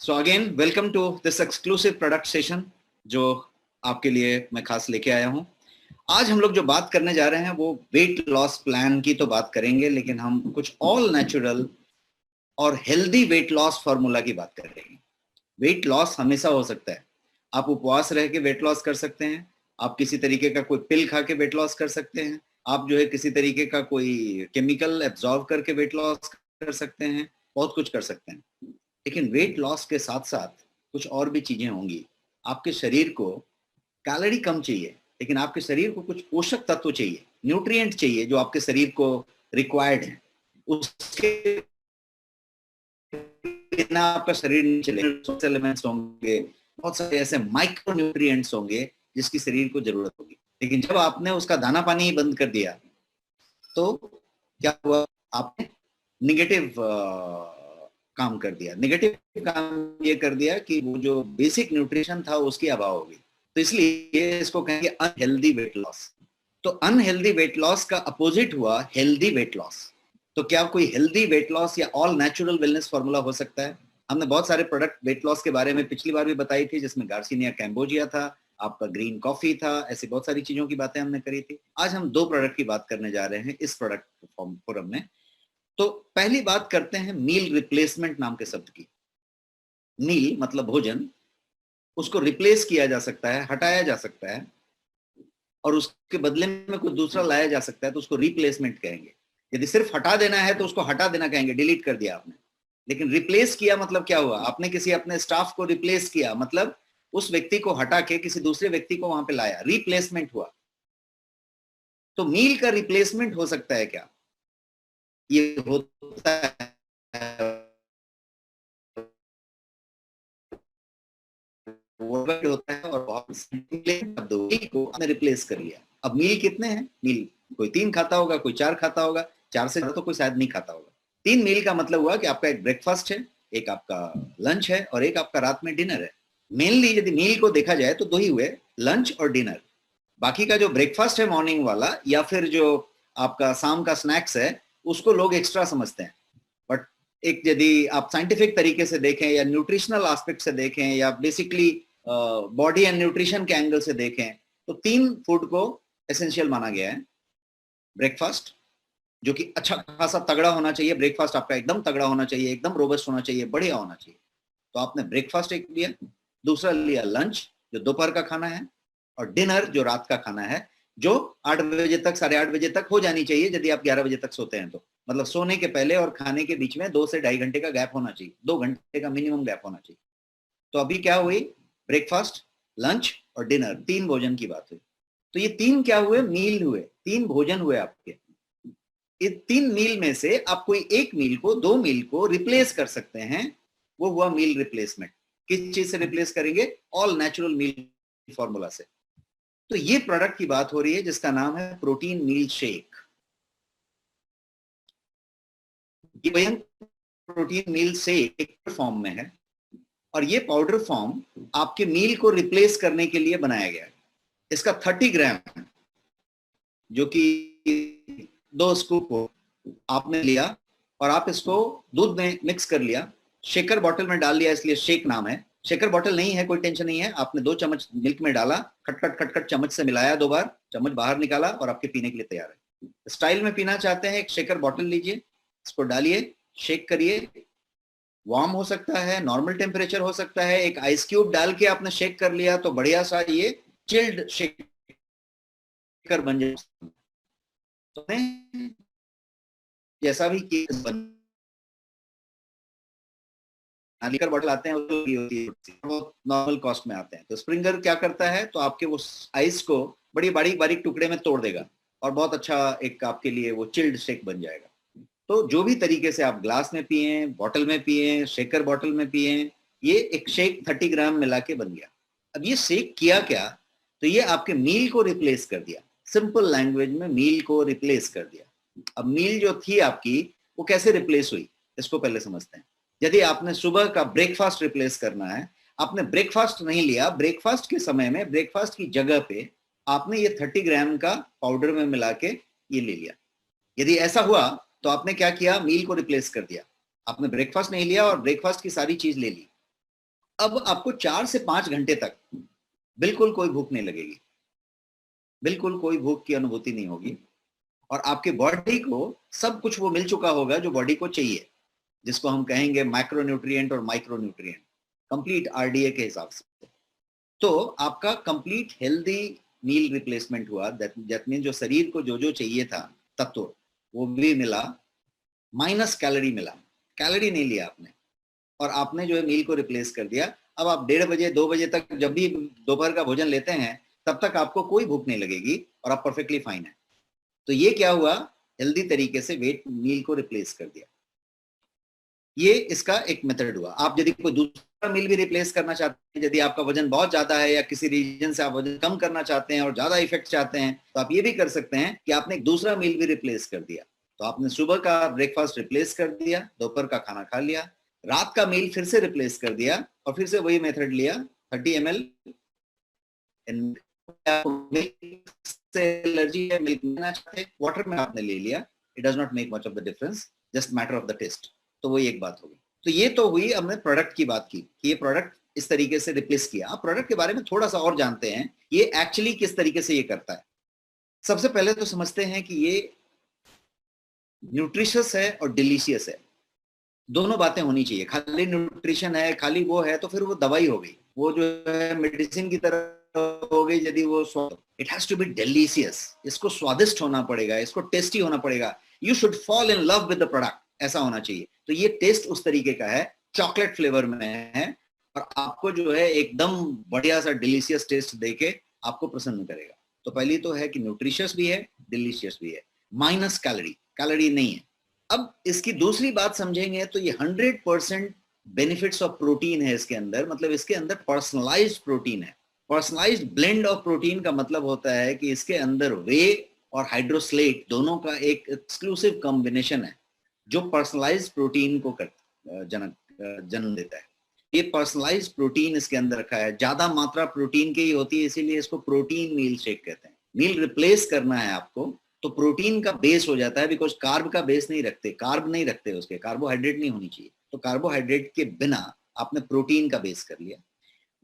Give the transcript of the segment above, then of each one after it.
So again welcome to this exclusive product session जो आपके लिए मैं खास लेके आया हूं। आज हम लोग जो बात करने जा रहे हैं वो वेट लॉस प्लान की तो बात करेंगे, लेकिन हम कुछ ऑल नेचुरल और हेल्दी वेट लॉस फार्मूला की बात करेंगे। वेट लॉस हमेशा हो सकता है। आप उपवास रह के वेट लॉस कर सकते हैं, आप किसी तरीके का कोई पिल खा के वेट लॉस कर सकते हैं, आप जो है किसी तरीके का कोई केमिकल एब्जॉर्ब करके वेट लॉस कर सकते हैं, बहुत कुछ कर सकते हैं। लेकिन वेट लॉस के साथ साथ कुछ और भी चीजें होंगी। आपके शरीर को कैलोरी कम चाहिए, लेकिन आपके शरीर को कुछ पोषक तत्व चाहिए, न्यूट्रिएंट चाहिए जो आपके शरीर को रिक्वायर्ड है। उसके बिना आपका शरीर नहीं चलेगा। एलिमेंट्स होंगे, बहुत सारे ऐसे माइक्रो न्यूट्रिएंट्स होंगे जिसकी शरीर को जरूरत होगी। लेकिन जब आपने उसका दाना पानी ही बंद कर दिया तो क्या हुआ? आपने निगेटिव काम कर दिया। निगेटिव काम ये कर दिया कि वो जो बेसिक न्यूट्रिशन था उसकी अभाव होगी। तो इसलिए इसको कहेंगे अनहेल्दी वेट लॉस। तो अनहेल्दी वेट लॉस का अपोजिट हुआ हेल्दी वेट लॉस। तो क्या कोई हेल्दी वेट लॉस या ऑल नेचुरल वेलनेस फॉर्मूला हो सकता है? हमने बहुत सारे प्रोडक्ट वेट लॉस के बारे में पिछली बार भी बताई थी, जिसमें गार्सिनिया कैम्बोजिया था, आपका ग्रीन कॉफी था, ऐसी बहुत सारी चीजों की बातें हमने करी थी। आज हम दो प्रोडक्ट की बात करने जा रहे हैं इस प्रोडक्ट फोरम में। तो पहली बात करते हैं मील रिप्लेसमेंट नाम के शब्द की। मील मतलब भोजन, उसको रिप्लेस किया जा सकता है, हटाया जा सकता है, और उसके बदले में कोई दूसरा लाया जा सकता है, तो उसको रिप्लेसमेंट कहेंगे। यदि सिर्फ हटा देना है तो उसको हटा देना कहेंगे, डिलीट कर दिया आपने। लेकिन रिप्लेस किया मतलब क्या हुआ? आपने किसी अपने स्टाफ को रिप्लेस किया, मतलब उस व्यक्ति को हटा के किसी दूसरे व्यक्ति को वहां पे लाया, रिप्लेसमेंट हुआ। तो मील का रिप्लेसमेंट हो सकता है क्या? ये होता है, होता है। और बहुत को आपने रिप्लेस कर लिया। अब मील कितने हैं? मील कोई 3 खाता होगा, कोई 4 खाता होगा, 4 से ज्यादा तो कोई शायद नहीं खाता होगा। 3 मील का मतलब हुआ कि आपका एक ब्रेकफास्ट है, एक आपका लंच है और एक आपका रात में डिनर है। मेनली यदि मील को देखा जाए तो 2 ही हुए, लंच और डिनर। बाकी का जो ब्रेकफास्ट है मॉर्निंग वाला, या फिर जो आपका शाम का स्नैक्स है, उसको लोग एक्स्ट्रा समझते हैं। बट एक यदि आप साइंटिफिक तरीके से देखें या न्यूट्रिशनल एस्पेक्ट से देखें या बेसिकली बॉडी एंड न्यूट्रिशन के एंगल से देखें, तो 3 फूड को एसेंशियल माना गया है। ब्रेकफास्ट जो कि अच्छा खासा तगड़ा होना चाहिए, ब्रेकफास्ट आपका एकदम तगड़ा होना चाहिए, एकदम रोबस्ट होना चाहिए, बढ़िया होना चाहिए। तो आपने ब्रेकफास्ट एक लिया, दूसरा लिया लंच जो दोपहर का खाना है, और डिनर जो रात का खाना है, जो 8 बजे तक 8:30 बजे तक हो जानी चाहिए यदि आप 11 बजे तक सोते हैं। तो मतलब सोने के पहले और खाने के बीच में 2 से 2.5 घंटे का गैप होना चाहिए, 2 घंटे का मिनिमम गैप होना चाहिए। तो अभी क्या हुई? ब्रेकफास्ट, लंच और डिनर, 3 भोजन की बात हुई। तो ये 3 क्या हुए? मील हुए, 3 भोजन हुए आपके। ये 3 मील में से आप कोई एक मील को, 2 मील को रिप्लेस कर सकते हैं, वो हुआ मील रिप्लेसमेंट। किस चीज से रिप्लेस करेंगे? ऑल नेचुरल मील फॉर्मूला से। तो ये प्रोडक्ट की बात हो रही है जिसका नाम है प्रोटीन मील शेक। ये प्रोटीन मील शेक एक फॉर्म में है, और ये पाउडर फॉर्म आपके मील को रिप्लेस करने के लिए बनाया गया है। इसका 30 ग्राम जो कि 2 स्कूप हो आपने लिया, और आप इसको दूध में मिक्स कर लिया, शेकर बॉटल में डाल लिया, इसलिए शेक नाम है। शेकर बॉटल नहीं है, कोई टेंशन नहीं है। आपने 2 चम्मच मिल्क में डाला, खटखट खटखट चम्मच से मिलाया, 2 बार चम्मच बाहर निकाला, और आपके पीने के लिए तैयार है। स्टाइल में पीना चाहते हैं, एक शेकर बॉटल लीजिए, इसको डालिए, शेक करिए। वार्म हो सकता है, नॉर्मल टेम्परेचर हो सकता है। एक आइस क्यूब डाल के आपने शेक कर लिया तो बढ़िया सा ये चिल्ड शेकर बन जाए। तो जैसा भी लीकर बॉटल आते हैं वो नॉर्मल कॉस्ट में आते हैं। तो स्प्रिंगर क्या करता है? तो आपके वो आइस को बड़ी बारीक बारीक टुकड़े में तोड़ देगा, और बहुत अच्छा एक आपके लिए वो चिल्ड शेक बन जाएगा। तो जो भी तरीके से आप ग्लास में पिए, बॉटल में पिए, शेकर बॉटल में पिए, ये एक शेक 30 ग्राम मिला के बन गया। अब ये शेक किया क्या? तो ये आपके मील को रिप्लेस कर दिया। सिंपल लैंग्वेज में मील को रिप्लेस कर दिया। अब मील जो थी आपकी, वो कैसे रिप्लेस हुई, इसको पहले समझते हैं। यदि आपने सुबह का ब्रेकफास्ट रिप्लेस करना है, आपने ब्रेकफास्ट नहीं लिया, ब्रेकफास्ट के समय में ब्रेकफास्ट की जगह पे आपने ये 30 ग्राम का पाउडर में मिला के ये ले लिया। यदि ऐसा हुआ तो आपने क्या किया? मील को रिप्लेस कर दिया। आपने ब्रेकफास्ट नहीं लिया और ब्रेकफास्ट की सारी चीज ले ली, अब आपको 4 से 5 घंटे तक बिल्कुल कोई भूख नहीं लगेगी, बिल्कुल कोई भूख की अनुभूति नहीं होगी, और आपके बॉडी को सब कुछ वो मिल चुका होगा जो बॉडी को चाहिए, जिसको हम कहेंगे माइक्रोन्यूट्रिएंट और माइक्रोन्यूट्रिएंट, कंप्लीट आरडीए के हिसाब से। तो आपका कंप्लीट हेल्दी मील रिप्लेसमेंट हुआ, दैट मीन जो शरीर को जो जो चाहिए था तत्व वो भी मिला, माइनस कैलोरी मिला, कैलोरी नहीं लिया आपने, और आपने जो है मील को रिप्लेस कर दिया। अब आप 1:30 बजे 2 बजे तक जब भी दोपहर का भोजन लेते हैं तब तक आपको कोई भूख नहीं लगेगी और आप परफेक्टली फाइन है। तो ये क्या हुआ, हेल्दी तरीके से वेट मील को रिप्लेस कर दिया। ये इसका एक मेथड हुआ। आप यदि कोई दूसरा मील भी रिप्लेस करना चाहते हैं, यदि आपका वजन बहुत ज्यादा है या किसी रीजन से आप वजन कम करना चाहते हैं और ज्यादा इफेक्ट चाहते हैं, तो आप ये भी कर सकते हैं कि आपने एक दूसरा मील भी रिप्लेस कर दिया। तो आपने सुबह का ब्रेकफास्ट रिप्लेस कर दिया, दोपहर का खाना खा लिया, रात का मील फिर से रिप्लेस कर दिया और फिर से वही मेथड लिया, 30 ml एलर्जी है, मिल्क लेना चाहते हैं, वाटर में आपने ले लिया, it does not make much of the difference, just matter of the taste. तो वही एक बात होगी। तो ये तो हुई, हमने प्रोडक्ट की बात की कि ये प्रोडक्ट इस तरीके से रिप्लेस किया। आप प्रोडक्ट के बारे में थोड़ा सा और जानते हैं, ये एक्चुअली किस तरीके से ये करता है। सबसे पहले तो समझते हैं कि ये न्यूट्रिशियस है और डिलीशियस है, दोनों बातें होनी चाहिए। खाली न्यूट्रिशन है, खाली वो है तो फिर वो दवाई हो गई, वो जो है मेडिसिन की तरह हो गई। यदि वो it has to be delicious, इसको स्वादिष्ट होना पड़ेगा, इसको टेस्टी होना पड़ेगा, you should fall in love with the product, ऐसा होना चाहिए। तो ये टेस्ट उस तरीके का है, चॉकलेट फ्लेवर में है, और आपको जो है एकदम बढ़िया सा डिलीशियस टेस्ट देके आपको प्रसन्न करेगा। तो पहली तो है कि न्यूट्रिशियस भी है, डिलीशियस भी है, माइनस कैलोरी, कैलोरी नहीं है। अब इसकी दूसरी बात समझेंगे तो ये 100% बेनिफिट्स ऑफ प्रोटीन है इसके अंदर, मतलब इसके अंदर पर्सनलाइज्ड प्रोटीन है। पर्सनलाइज्ड ब्लेंड ऑफ प्रोटीन का मतलब होता है कि इसके अंदर वे और हाइड्रोसलेट दोनों का एक एक्सक्लूसिव कॉम्बिनेशन है जो पर्सनलाइज्ड प्रोटीन को जन्म देता है। ये पर्सनलाइज्ड प्रोटीन इसके अंदर रखा है, ज्यादा मात्रा प्रोटीन की ही होती है, इसीलिए इसको प्रोटीन मील शेक कहते हैं। मील रिप्लेस करना है आपको तो प्रोटीन का बेस हो जाता है, बिकॉज कार्ब का बेस नहीं रखते, कार्ब नहीं रखते उसके, कार्बोहाइड्रेट नहीं होनी चाहिए, तो कार्बोहाइड्रेट के बिना आपने प्रोटीन का बेस कर लिया।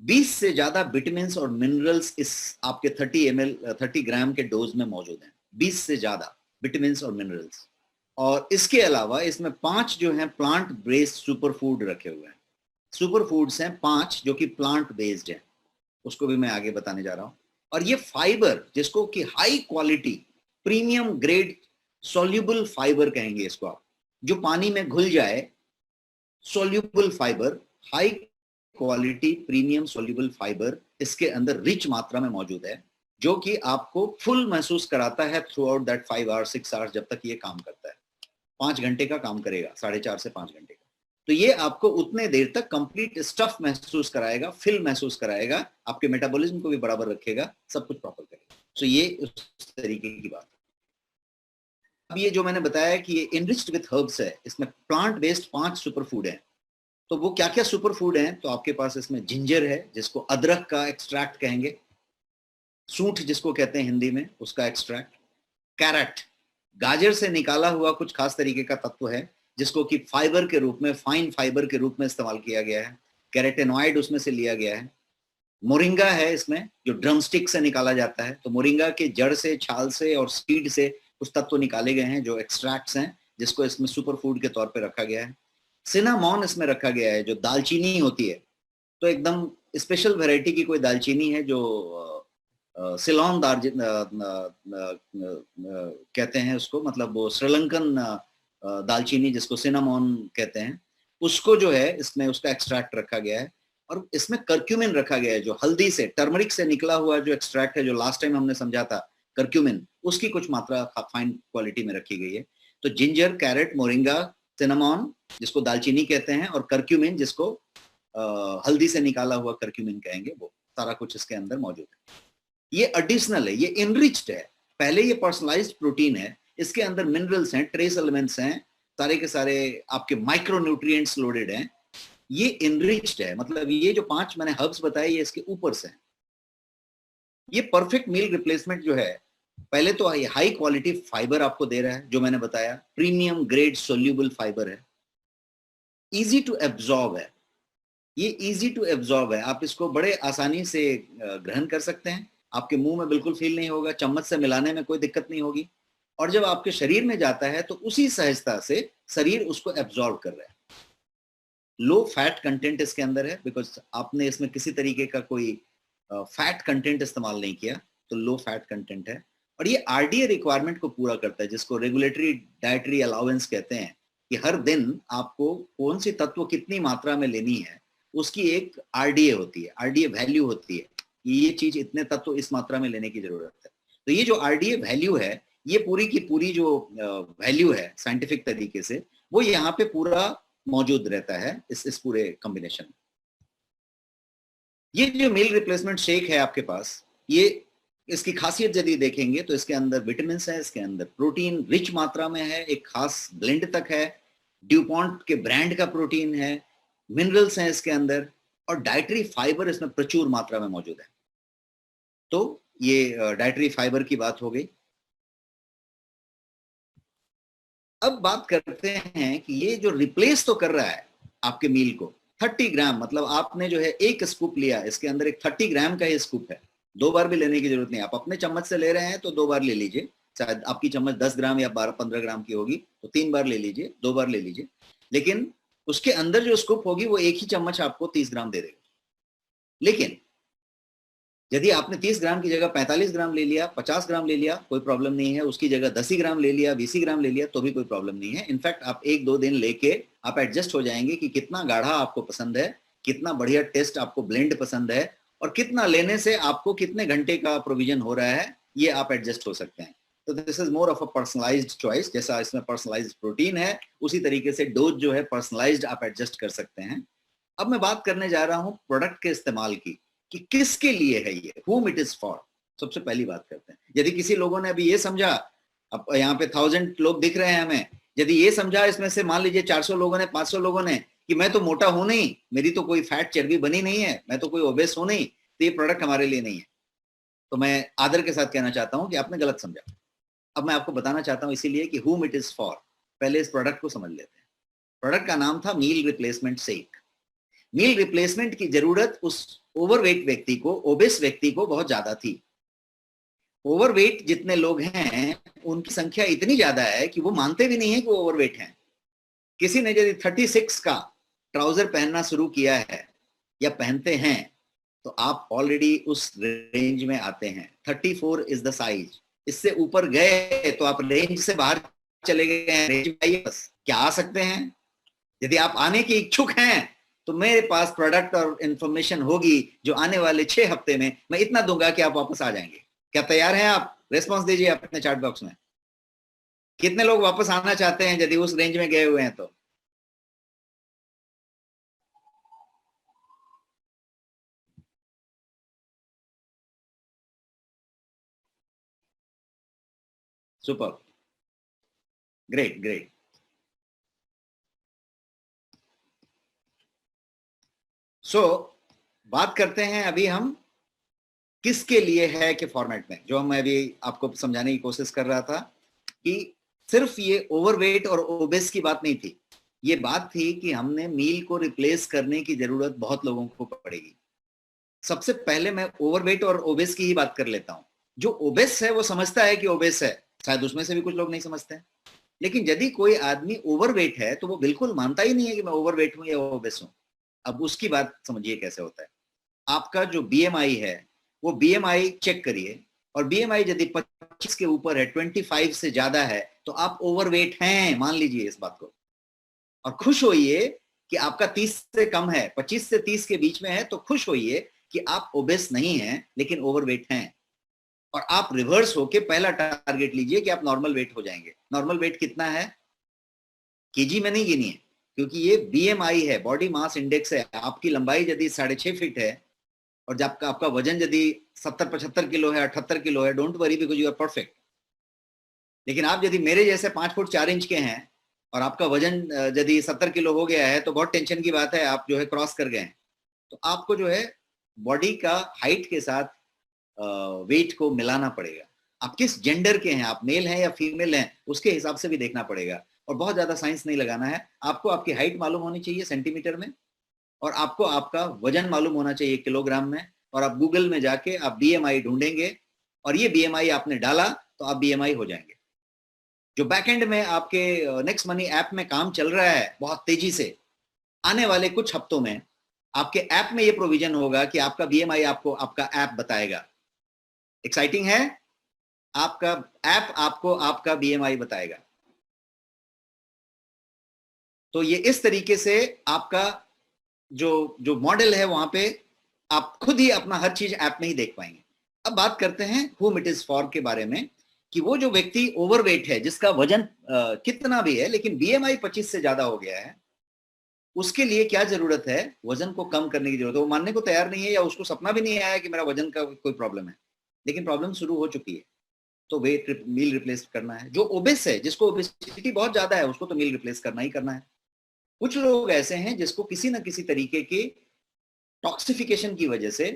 20 से ज्यादा विटामिन और मिनरल्स इस आपके 30 ग्राम के डोज में मौजूद हैं, 20 से ज्यादा विटामिन और मिनरल्स। और इसके अलावा इसमें 5 जो है प्लांट बेस्ड सुपर फूड रखे हुए हैं। सुपर फूड्स हैं 5 जो कि प्लांट बेस्ड हैं, उसको भी मैं आगे बताने जा रहा हूं। और ये फाइबर, जिसको कि high quality premium grade soluble fibre कहेंगे इसको आप, जो पानी में घुल जाए, soluble fibre, high quality premium soluble fibre इसके अंदर रिच मात्रा में मौजूद है, जो कि आपको फुल महसूस कराता है through out that 5 hours 6 hours, जब तक ये काम करता है। 5 घंटे का काम करेगा, 4.5 से 5 घंटे का। तो ये आपको उतने देर तक कंप्लीट स्टफ महसूस कराएगा, फिल महसूस कराएगा, आपके मेटाबॉलिज्म को भी बराबर रखेगा, सब कुछ प्रॉपर करेगा। तो ये उस तरीके की बात है। अब ये जो मैंने बताया कि ये इनरिच्ड विथ हर्ब्स है, इसमें प्लांट बेस्ड 5 सुपर फूड है। तो वो क्या क्या सुपर फूड हैं, तो आपके पास इसमें जिंजर है, जिसको अदरक का एक्सट्रैक्ट कहेंगे, सूंठ जिसको कहते हैं हिंदी में, उसका एक्सट्रैक्ट, कैरेट, गाजर से निकाला हुआ कुछ खास तरीके का तत्व है जिसको कि फाइबर के रूप में, फाइन फाइबर के रूप में इस्तेमाल किया गया है, कैरेटेनॉइड उसमें से लिया गया है। मोरिंगा है इसमें, जो ड्रमस्टिक से निकाला जाता है, तो मोरिंगा के जड़ से, छाल से और सीड से कुछ तत्व निकाले गए हैं जो एक्सट्रैक्ट्स हैं, जिसको इसमें सुपर फूड के तौर पे रखा गया है। सिनामॉन इसमें रखा गया है, जो दालचीनी होती है, तो एकदम स्पेशल वैरायटी की कोई दालचीनी है जो सिलोन कहते हैं उसको, मतलब वो श्रीलंकन दालचीनी जिसको सिनामॉन कहते हैं, उसको जो है इसमें उसका एक्सट्रैक्ट रखा गया है। और इसमें कर्क्यूमिन रखा गया है, जो हल्दी से, टर्मरिक से निकला हुआ जो एक्सट्रैक्ट है, जो लास्ट टाइम हमने समझा था कर्क्यूमिन, उसकी कुछ मात्रा फाइन क्वालिटी में रखी गई है। तो जिंजर, कैरेट, मोरिंगा, सिनामॉन जिसको दालचीनी कहते हैं, और कर्क्यूमिन जिसको हल्दी से निकाला हुआ कर्क्यूमिन कहेंगे, वो सारा कुछ इसके अंदर मौजूद है। ये एडिशनल है, ये इनरिच्ड है। पहले ये पर्सनलाइज्ड प्रोटीन है, इसके अंदर मिनरल्स हैं, ट्रेस एलिमेंट्स हैं, सारे के सारे आपके माइक्रो न्यूट्रिएंट्स लोडेड हैं। ये इनरिच्ड है, मतलब ये जो 5 मैंने हर्ब्स बताए ये इसके ऊपर से हैं। ये परफेक्ट मील रिप्लेसमेंट जो है, पहले तो हाई क्वालिटी फाइबर आपको दे रहा है, जो मैंने बताया, प्रीमियम ग्रेड सोल्यूबल फाइबर है, इजी टू एब्जॉर्ब है, ये इजी टू एब्जॉर्ब है, आप इसको बड़े आसानी से ग्रहण कर सकते हैं, आपके मुंह में बिल्कुल फील नहीं होगा, चम्मच से मिलाने में कोई दिक्कत नहीं होगी, और जब आपके शरीर में जाता है तो उसी सहजता से शरीर उसको एब्जॉर्ब कर रहा है। लो फैट कंटेंट इसके अंदर है, बिकॉज आपने इसमें किसी तरीके का कोई फैट कंटेंट इस्तेमाल नहीं किया, तो लो फैट कंटेंट है। और ये आरडीए रिक्वायरमेंट को पूरा करता है, जिसको रेगुलेटरी डाइटरी अलाउंस कहते हैं, कि हर दिन आपको कौन सी तत्व कितनी मात्रा में लेनी है, उसकी एक आरडीए होती है, आरडीए वैल्यू होती है कि ये चीज इतने तत्व इस मात्रा में लेने की जरूरत है। तो ये जो आरडीए वैल्यू है, ये पूरी की पूरी जो वैल्यू है साइंटिफिक तरीके से, वो यहाँ पे पूरा मौजूद रहता है इस पूरे कॉम्बिनेशन में। ये जो मील रिप्लेसमेंट शेक है आपके पास, ये इसकी खासियत यदि देखेंगे तो इसके अंदर विटामिन है, इसके अंदर प्रोटीन रिच मात्रा में है, एक खास ब्लेंड तक है, ड्यूपॉन्ट के ब्रांड का प्रोटीन है, मिनरल्स हैं इसके अंदर, और डाइटरी फाइबर इसमें प्रचुर मात्रा में मौजूद है। तो ये डाइटरी फाइबर की बात हो गई। अब बात करते हैं कि ये जो रिप्लेस तो कर रहा है आपके मील को, 30 ग्राम, मतलब आपने जो है एक स्कूप लिया, इसके अंदर एक 30 ग्राम का ये स्कूप है, 2 बार भी लेने की जरूरत नहीं। आप अपने चम्मच से ले रहे हैं तो 2 बार ले लीजिए, शायद आपकी चम्मच 10 ग्राम या 12-15 ग्राम की होगी तो 3 बार ले लीजिए, 2 बार ले लीजिए, लेकिन उसके अंदर जो स्कूप होगी वो एक ही चम्मच आपको 30 ग्राम दे देगा। लेकिन यदि आपने 30 ग्राम की जगह 45 ग्राम ले लिया, 50 ग्राम ले लिया, कोई प्रॉब्लम नहीं है, उसकी जगह 10 ग्राम ले लिया, 20 ग्राम ले लिया, तो भी कोई प्रॉब्लम नहीं है। इनफैक्ट आप 1-2 दिन लेके आप एडजस्ट हो जाएंगे कि कितना गाढ़ा आपको पसंद है, कितना बढ़िया टेस्ट आपको ब्लेंड पसंद है, और कितना लेने से आपको कितने घंटे का प्रोविजन हो रहा है, ये आप एडजस्ट हो सकते हैं। तो this is more of a personalised choice, जैसा इसमें पर्सनलाइज्ड प्रोटीन है, उसी तरीके से डोज जो है पर्सनलाइज्ड आप एडजस्ट कर सकते हैं। अब मैं बात करने जा रहा हूं प्रोडक्ट के इस्तेमाल की, कि किसके लिए है ये, whom it is for। सबसे पहली बात करते हैं, यदि किसी लोगों ने अभी ये समझा, अब यहाँ पे 1000 लोग दिख रहे हैं हमें, यदि ये समझा इसमें से मान लीजिए 400 लोगों ने, 500 लोगों ने, कि मैं तो मोटा हूं नहीं, मेरी तो कोई फैट चर्बी बनी नहीं है, मैं तो कोई ओबेस हूं नहीं, तो ये प्रोडक्ट हमारे लिए नहीं है, तो मैं आदर के साथ कहना चाहता हूं कि आपने गलत समझा। अब मैं आपको बताना चाहता हूं इसीलिए कि whom it is for। पहले इस प्रोडक्ट को समझ लेते हैं। प्रोडक्ट का नाम था meal replacement shake. Meal replacement की जरूरत उस ओवरवेट व्यक्ति को, ओबेस व्यक्ति को बहुत ज्यादा थी। ओवरवेट जितने लोग हैं उनकी संख्या इतनी ज्यादा है कि वो मानते भी नहीं है कि वो ओवरवेट हैं। किसी ने यदि 36 का ट्राउजर पहनना शुरू किया है या पहनते हैं, तो आप ऑलरेडी उस रेंज में आते हैं। 34 इज द साइज। इससे ऊपर गए तो आप रेंज से बाहर चले गए हैं, रेंज में आइए बस। क्या आ सकते हैं? यदि आप आने के इच्छुक हैं तो मेरे पास प्रोडक्ट और इंफॉर्मेशन होगी जो आने वाले 6 हफ्ते में मैं इतना दूंगा कि आप वापस आ जाएंगे। क्या तैयार हैं आप? रेस्पॉन्स दीजिए अपने चैट बॉक्स में। कितने लोग वापस आना चाहते हैं यदि उस रेंज में गए हुए हैं तो? Super, great great. सो बात करते हैं अभी हम किसके लिए है के फॉर्मेट में, जो मैं अभी आपको समझाने की कोशिश कर रहा था कि सिर्फ ये ओवरवेट और ओबेस की बात नहीं थी। ये बात थी कि हमने मील को रिप्लेस करने की जरूरत बहुत लोगों को पड़ेगी। सबसे पहले मैं ओवरवेट और ओबेस की ही बात कर लेता हूं। जो ओबेस है वो समझता है कि ओबेस है, शायद उसमें से भी कुछ लोग नहीं समझते हैं। लेकिन यदि कोई आदमी ओवरवेट है तो वो बिल्कुल मानता ही नहीं है कि मैं ओवरवेट हूं या ओबेस हूं। अब उसकी बात समझिए कैसे होता है। आपका जो बीएमआई है वो बीएमआई चेक करिए, और बीएमआई यदि 25 के ऊपर है, 25 से ज्यादा है, तो आप ओवरवेट हैं, मान लीजिए इस बात को। और खुश होइए कि आपका 30 से कम है, 25 से 30 के बीच में है, तो खुश होइए कि आप ओबेस नहीं हैं लेकिन ओवरवेट हैं। और आप रिवर्स होके पहला टारगेट लीजिए कि आप नॉर्मल वेट हो जाएंगे। नॉर्मल वेट कितना है? केजी में नहीं गिनिए, क्योंकि ये बीएमआई है, बॉडी मास इंडेक्स है। आपकी लंबाई यदि 6.5 फीट है और जब आपका वजन यदि 70-75 किलो है, 78 किलो है, don't worry because you are perfect. लेकिन आप यदि मेरे जैसे 5 फुट 4 इंच के हैं और आपका वजन यदि 70 किलो हो गया है, तो बहुत टेंशन की बात है, आप जो है क्रॉस कर गए हैं। तो आपको जो है बॉडी का हाइट के साथ वेट को मिलाना पड़ेगा। आप किस जेंडर के हैं, आप मेल हैं या फीमेल हैं, उसके हिसाब से भी देखना पड़ेगा। और बहुत ज्यादा साइंस नहीं लगाना है आपको। आपकी हाइट मालूम होनी चाहिए सेंटीमीटर में, और आपको आपका वजन मालूम होना चाहिए किलोग्राम में, और आप गूगल में जाके आप बीएमआई ढूंढेंगे और ये बीएमआई आपने डाला तो आप बीएमआई हो जाएंगे। जो बैकएंड में आपके नेक्स्ट मनी ऐप में काम चल रहा है बहुत तेजी से, आने वाले कुछ हफ्तों में आपके ऐप में ये प्रोविजन होगा कि आपका बीएमआई आपको आपका ऐप बताएगा। एक्साइटिंग है, आपका ऐप आपको आपका बीएमआई बताएगा। तो ये इस तरीके से आपका जो जो मॉडल है वहां पे आप खुद ही अपना हर चीज ऐप में ही देख पाएंगे। अब बात करते हैं whom it is for के बारे में, कि वो जो व्यक्ति ओवरवेट है, जिसका वजन कितना भी है लेकिन बीएमआई 25 से ज्यादा हो गया है, उसके लिए क्या जरूरत है? वजन को कम करने की जरूरत है। वो मानने को तैयार नहीं है या उसको सपना भी नहीं आया कि मेरा वजन का कोई प्रॉब्लम है, लेकिन प्रॉब्लम शुरू हो चुकी है, तो वेट मील रिप्लेस करना है। जो ओबेस है, जिसको ओबेसिटी बहुत ज्यादा है, उसको तो मील रिप्लेस करना ही करना है। कुछ लोग ऐसे हैं जिसको किसी ना किसी तरीके की टॉक्सिफिकेशन की वजह से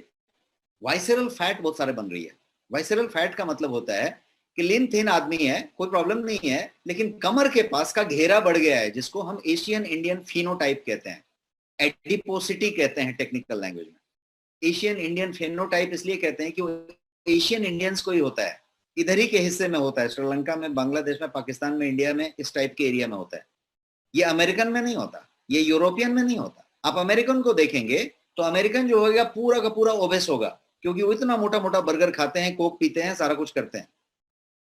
वाइसरल फैट बहुत सारे बन रही है। वाइसरल फैट का मतलब होता है कि लीन थिन आदमी है, कोई प्रॉब्लम नहीं है, लेकिन कमर के पास का घेरा बढ़ गया है, जिसको हम एशियन इंडियन फिनोटाइप कहते हैं, एडिपोसिटी कहते हैं टेक्निकल लैंग्वेज में। एशियन इंडियन फिनोटाइप इसलिए कहते हैं कि वो एशियन इंडियंस को ही होता है, इधर ही के हिस्से में होता है, श्रीलंका में, बांग्लादेश में, पाकिस्तान में, इंडिया में, इस टाइप के एरिया में होता है। ये अमेरिकन में नहीं होता, ये यूरोपियन में नहीं होता। आप अमेरिकन को देखेंगे तो अमेरिकन जो होगा पूरा का पूरा ओबेस होगा, क्योंकि वो इतना मोटा मोटा बर्गर खाते हैं, कोक पीते हैं, सारा कुछ करते हैं।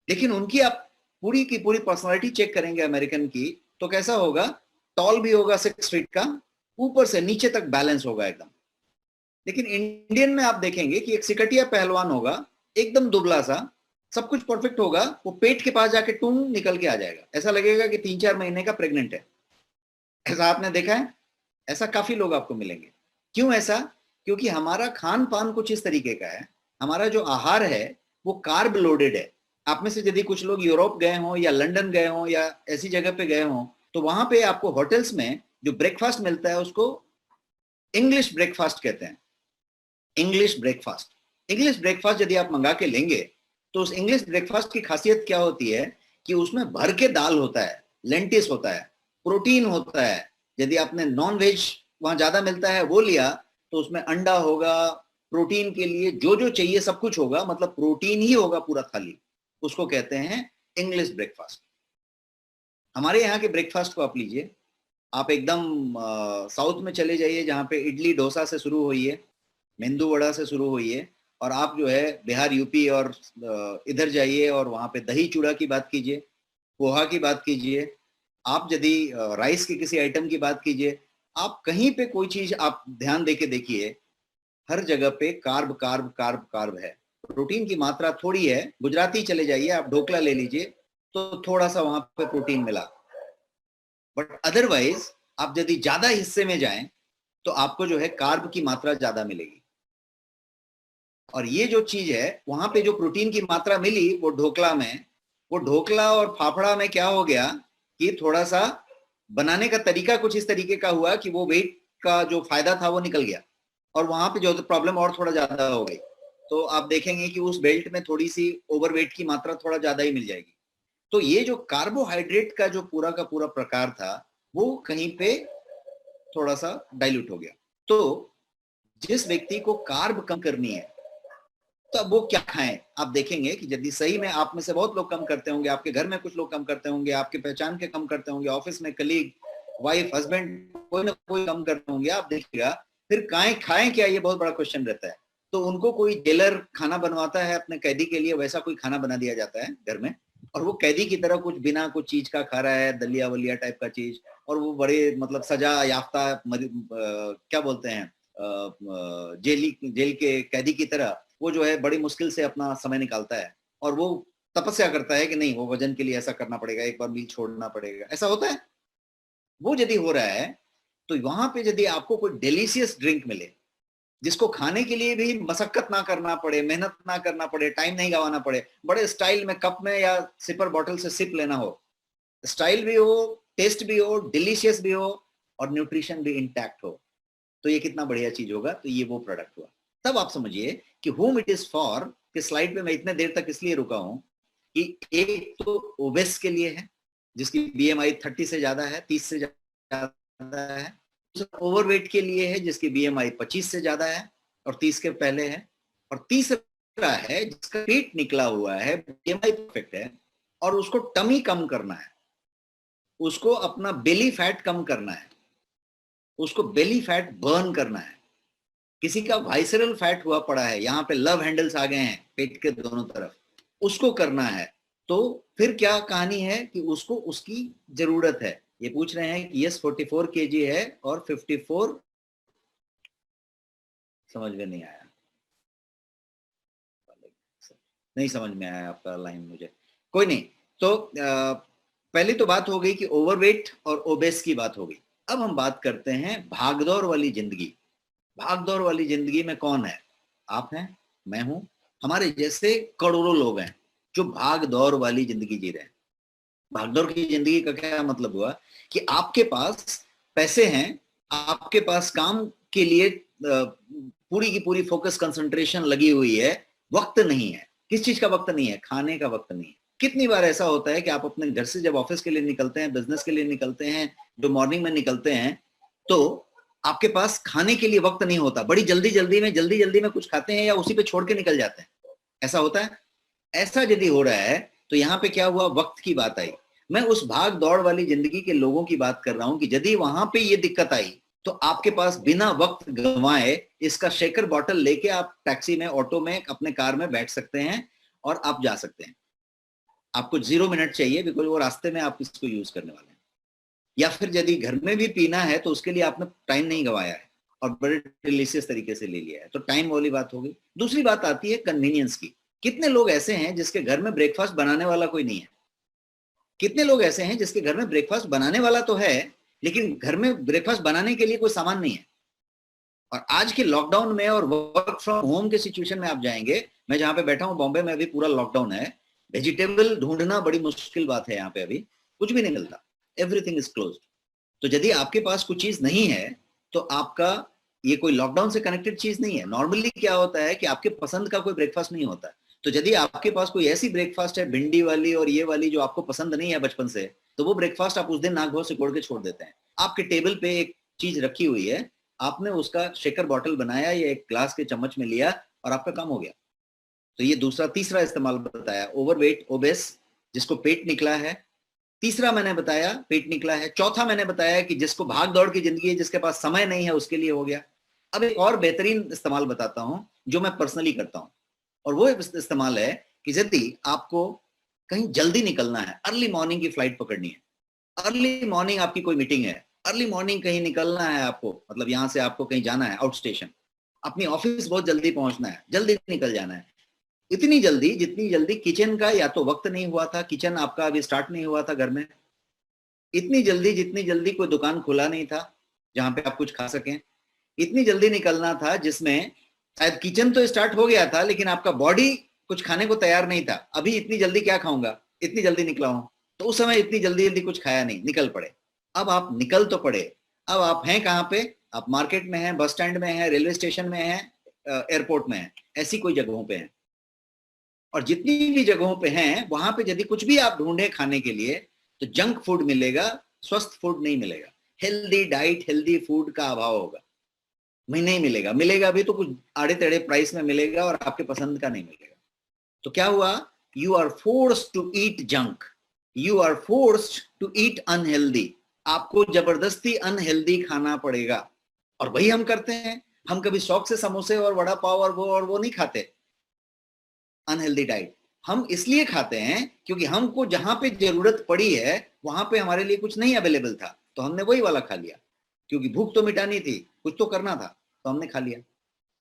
लेकिन उनकी आप पूरी की पूरी पर्सनालिटी चेक करेंगे अमेरिकन की, तो कैसा होगा? टॉल भी होगा 6 फीट का, ऊपर से नीचे तक बैलेंस होगा एकदम। लेकिन इंडियन में आप देखेंगे कि एक सिकटिया पहलवान होगा, एकदम दुबला सा, सब कुछ परफेक्ट होगा, वो पेट के पास जाके टूंग निकल के आ जाएगा, ऐसा लगेगा कि 3-4 महीने का प्रेग्नेंट है। ऐसा आपने देखा है? ऐसा काफी लोग आपको मिलेंगे। क्यों ऐसा? क्योंकि हमारा खान पान कुछ इस तरीके का है, हमारा जो आहार है वो कार्ब लोडेड है। आप में से यदि कुछ लोग यूरोप गए हों या लंदन गए हों या ऐसी जगह पे गए हों, तो वहां पे आपको होटल्स में जो ब्रेकफास्ट मिलता है उसको इंग्लिश ब्रेकफास्ट कहते हैं। इंग्लिश ब्रेकफास्ट, इंग्लिश ब्रेकफास्ट यदि आप मंगा के लेंगे तो उस इंग्लिश ब्रेकफास्ट की खासियत क्या होती है कि उसमें भर के दाल होता है, लेंटिस होता है, प्रोटीन होता है। यदि आपने नॉन वेज वहां ज्यादा मिलता है वो लिया तो उसमें अंडा होगा, प्रोटीन के लिए जो जो चाहिए सब कुछ होगा, मतलब प्रोटीन ही होगा पूरा थाली। उसको कहते हैं इंग्लिश ब्रेकफास्ट। हमारे यहाँ के ब्रेकफास्ट को आप लीजिए, आप एकदम साउथ में चले जाइए जहाँ पे इडली डोसा से शुरू हुई है, मेंदू वड़ा से शुरू हुई है, और आप जो है बिहार यूपी और इधर जाइए और वहाँ पे दही चूड़ा की बात कीजिए, पोहा की बात कीजिए, आप यदि राइस के किसी आइटम की बात कीजिए, आप कहीं पे कोई चीज आप ध्यान देके देखिए, हर जगह पे कार्ब कार्ब कार्ब कार्ब है। प्रोटीन की मात्रा थोड़ी है। गुजराती चले जाइए, आप ढोकला ले लीजिए तो थोड़ा सा वहां पे प्रोटीन मिला, बट अदरवाइज आप यदि ज्यादा हिस्से में जाएं तो आपको जो है कार्ब की मात्रा ज्यादा मिलेगी। और ये जो चीज है वहां पे जो प्रोटीन की मात्रा मिली वो ढोकला में, वो ढोकला और फाफड़ा में क्या हो गया कि थोड़ा सा बनाने का तरीका कुछ इस तरीके का हुआ कि वो वेट का जो फायदा था वो निकल गया, और वहां पे जो प्रॉब्लम और थोड़ा ज्यादा हो गई। तो आप देखेंगे कि उस बेल्ट में थोड़ी सी ओवरवेट की मात्रा थोड़ा ज्यादा ही मिल जाएगी। तो ये जो कार्बोहाइड्रेट का जो पूरा का पूरा प्रकार था वो कहीं पे थोड़ा सा डाइल्यूट हो गया। तो जिस व्यक्ति को कार्ब कम करनी है तो अब वो क्या खाएं? आप देखेंगे कि यदि सही में आप में से बहुत लोग कम करते होंगे, आपके घर में कुछ लोग कम करते होंगे, आपके पहचान के कम करते होंगे, ऑफिस में कलीग, वाइफ, हस्बैंड, कोई ना कोई कम करते होंगे, आप देखिएगा फिर खाएं क्या, ये बहुत बड़ा क्वेश्चन रहता है। तो उनको कोई जेलर खाना बनवाता है अपने कैदी के लिए, वैसा कोई खाना बना दिया जाता है घर में, और वो कैदी की तरह कुछ बिना कुछ चीज का खा रहा है, दलिया वलिया टाइप का चीज, और वो बड़े मतलब सजा याफ्ता क्या बोलते हैं जेल के कैदी की तरह वो जो है बड़ी मुश्किल से अपना समय निकालता है, और वो तपस्या करता है कि नहीं वो वजन के लिए ऐसा करना पड़ेगा, एक बार मील छोड़ना पड़ेगा, ऐसा होता है। वो यदि हो रहा है तो वहां पे यदि आपको कोई डिलीशियस ड्रिंक मिले जिसको खाने के लिए भी मशक्कत ना करना पड़े, मेहनत ना करना पड़े, टाइम नहीं गवाना पड़े, बड़े स्टाइल में कप में या सिपर बॉटल से सिप लेना हो, स्टाइल भी हो, टेस्ट भी हो, डिलीशियस भी हो, और न्यूट्रिशन भी इंटैक्ट हो, तो ये कितना बढ़िया चीज होगा। तो ये वो प्रोडक्ट हुआ। तब आप समझिए कि whom it is for कि स्लाइड पे मैं इतने देर तक इसलिए रुका हूं कि एक तो ओबेस के लिए है जिसकी बीएमआई 30 से ज्यादा है, 30 से ज्यादा है, दूसरा ओवरवेट के लिए है जिसकी बीएमआई 25 से ज्यादा है और 30 के पहले है, और तीसरा है जिसका पेट निकला हुआ है, बीएमआई परफेक्ट है और उसको टमी कम करना है, उसको अपना बेली फैट कम करना है, उसको बेली फैट बर्न करना है। किसी का वाइसरल फैट हुआ पड़ा है, यहाँ पे लव हैंडल्स आ गए हैं पेट के दोनों तरफ, उसको करना है। तो फिर क्या कहानी है कि उसको उसकी जरूरत है। ये पूछ रहे हैं कि यस 44 kg है और 54, समझ में नहीं आया, नहीं समझ में आया आपका लाइन मुझे, कोई नहीं। तो पहली तो बात हो गई कि ओवरवेट और ओबेस की बात हो गई। अब हम बात करते हैं भागदौड़ वाली जिंदगी। भागदौड़ वाली जिंदगी में कौन है? आप हैं, मैं हूं, हमारे जैसे करोड़ों लोग हैं जो भागदौड़ वाली जिंदगी जी रहे हैं। भागदौड़ की जिंदगी का क्या मतलब हुआ कि आपके पास पैसे हैं, आपके पास काम के लिए पूरी की पूरी फोकस कंसंट्रेशन लगी हुई है, वक्त नहीं है। किस चीज का वक्त नहीं है? खाने का वक्त नहीं है। कितनी बार ऐसा होता है कि आप अपने घर से जब ऑफिस के लिए निकलते हैं, बिजनेस के लिए निकलते हैं, जो मॉर्निंग में निकलते हैं, तो आपके पास खाने के लिए वक्त नहीं होता, बड़ी जल्दी जल्दी में कुछ खाते हैं या उसी पे छोड़ के निकल जाते हैं। ऐसा होता है? ऐसा यदि हो रहा है तो यहाँ पे क्या हुआ? वक्त की बात आई। मैं उस भाग दौड़ वाली जिंदगी के लोगों की बात कर रहा हूं कि यदि वहां पे ये दिक्कत आई तो आपके पास बिना वक्त गंवाए इसका शेकर बॉटल लेके आप टैक्सी में, ऑटो में, अपने कार में बैठ सकते हैं और आप जा सकते हैं। आपको 0 मिनट चाहिए बिकॉज वो रास्ते में आप इसको यूज करने वाले हैं। या फिर यदि घर में भी पीना है तो उसके लिए आपने टाइम नहीं गंवाया है और बड़े डिलीशियस तरीके से ले लिया है, तो टाइम वाली बात हो गई। दूसरी बात आती है कन्वीनियंस की। कितने लोग ऐसे हैं जिसके घर में ब्रेकफास्ट बनाने वाला कोई नहीं है? कितने लोग ऐसे हैं जिसके घर में ब्रेकफास्ट बनाने वाला तो है लेकिन घर में ब्रेकफास्ट बनाने के लिए कोई सामान नहीं है? और आज के लॉकडाउन में और वर्क फ्रॉम होम के सिचुएशन में आप जाएंगे, मैं जहां पे बैठा हूं बॉम्बे में, अभी पूरा लॉकडाउन है, वेजिटेबल ढूंढना बड़ी मुश्किल बात है। यहाँ पे अभी कुछ भी नहीं मिलता, एवरीथिंग इज क्लोज्ड। तो यदि आपके पास कुछ चीज नहीं है तो आपका ये कोई लॉकडाउन से कनेक्टेड चीज नहीं है। नॉर्मली क्या होता है कि आपके पसंद का कोई ब्रेकफास्ट नहीं होता। तो यदि आपके पास कोई ऐसी ब्रेकफास्ट है भिंडी वाली और ये वाली जो आपको पसंद नहीं है बचपन से, तो वो ब्रेकफास्ट आप उस दिन नाक भर सिकोड़ के छोड़ देते हैं। आपके टेबल पे एक चीज रखी हुई है, आपने उसका शेकर बॉटल बनाया या एक ग्लास के चम्मच में लिया और आपका काम हो गया। तो ये दूसरा, तीसरा इस्तेमाल बताया, ओवरवेट, ओबेस, जिसको पेट निकला है। तीसरा मैंने बताया पेट निकला है। चौथा मैंने बताया कि जिसको भाग दौड़ की जिंदगी है, जिसके पास समय नहीं है, उसके लिए हो गया। अब एक और बेहतरीन इस्तेमाल बताता हूं जो मैं पर्सनली करता हूं, और वो इस्तेमाल है कि यदि आपको कहीं जल्दी निकलना है, अर्ली मॉर्निंग की फ्लाइट पकड़नी है, अर्ली मॉर्निंग आपकी कोई मीटिंग है, अर्ली मॉर्निंग कहीं निकलना है आपको, मतलब यहां से आपको कहीं जाना है आउट स्टेशन, अपनी ऑफिस बहुत जल्दी पहुंचना है, जल्दी निकल जाना है, इतनी जल्दी जितनी जल्दी किचन का या तो वक्त नहीं हुआ था, किचन आपका अभी स्टार्ट नहीं हुआ था घर में, इतनी जल्दी जितनी जल्दी कोई दुकान खुला नहीं था जहां पे आप कुछ खा सकें, इतनी जल्दी निकलना था जिसमें शायद किचन तो स्टार्ट हो गया था लेकिन आपका बॉडी कुछ खाने को तैयार नहीं था। अभी इतनी जल्दी क्या खाऊंगा, इतनी जल्दी निकला हूं, तो उस समय इतनी जल्दी जल्दी कुछ खाया नहीं, निकल पड़े। अब आप निकल तो पड़े, अब आप हैं कहाँ पे? आप मार्केट में हैं, बस स्टैंड में हैं, रेलवे स्टेशन में हैं, एयरपोर्ट में हैं, ऐसी कोई जगहों पे हैं। और जितनी भी जगहों पे हैं वहां पे यदि कुछ भी आप ढूंढे खाने के लिए तो जंक फूड मिलेगा, स्वस्थ फूड नहीं मिलेगा। हेल्दी डाइट, हेल्दी फूड का अभाव होगा, नहीं मिलेगा। मिलेगा भी तो कुछ आड़े टेढ़े प्राइस में मिलेगा और आपके पसंद का नहीं मिलेगा। तो क्या हुआ? You are forced to eat junk, you are forced to eat unhealthy. आपको जबरदस्ती अनहेल्दी खाना पड़ेगा। और वही हम करते हैं। हम कभी शौक से समोसे और वड़ा पाव और वो नहीं खाते। अनहेल्दी डाइट हम इसलिए खाते हैं क्योंकि हमको जहां पे जरूरत पड़ी है वहां पे हमारे लिए कुछ नहीं अवेलेबल था, तो हमने वही वाला खा लिया, क्योंकि भूख तो मिटानी थी, कुछ तो करना था, तो हमने खा लिया।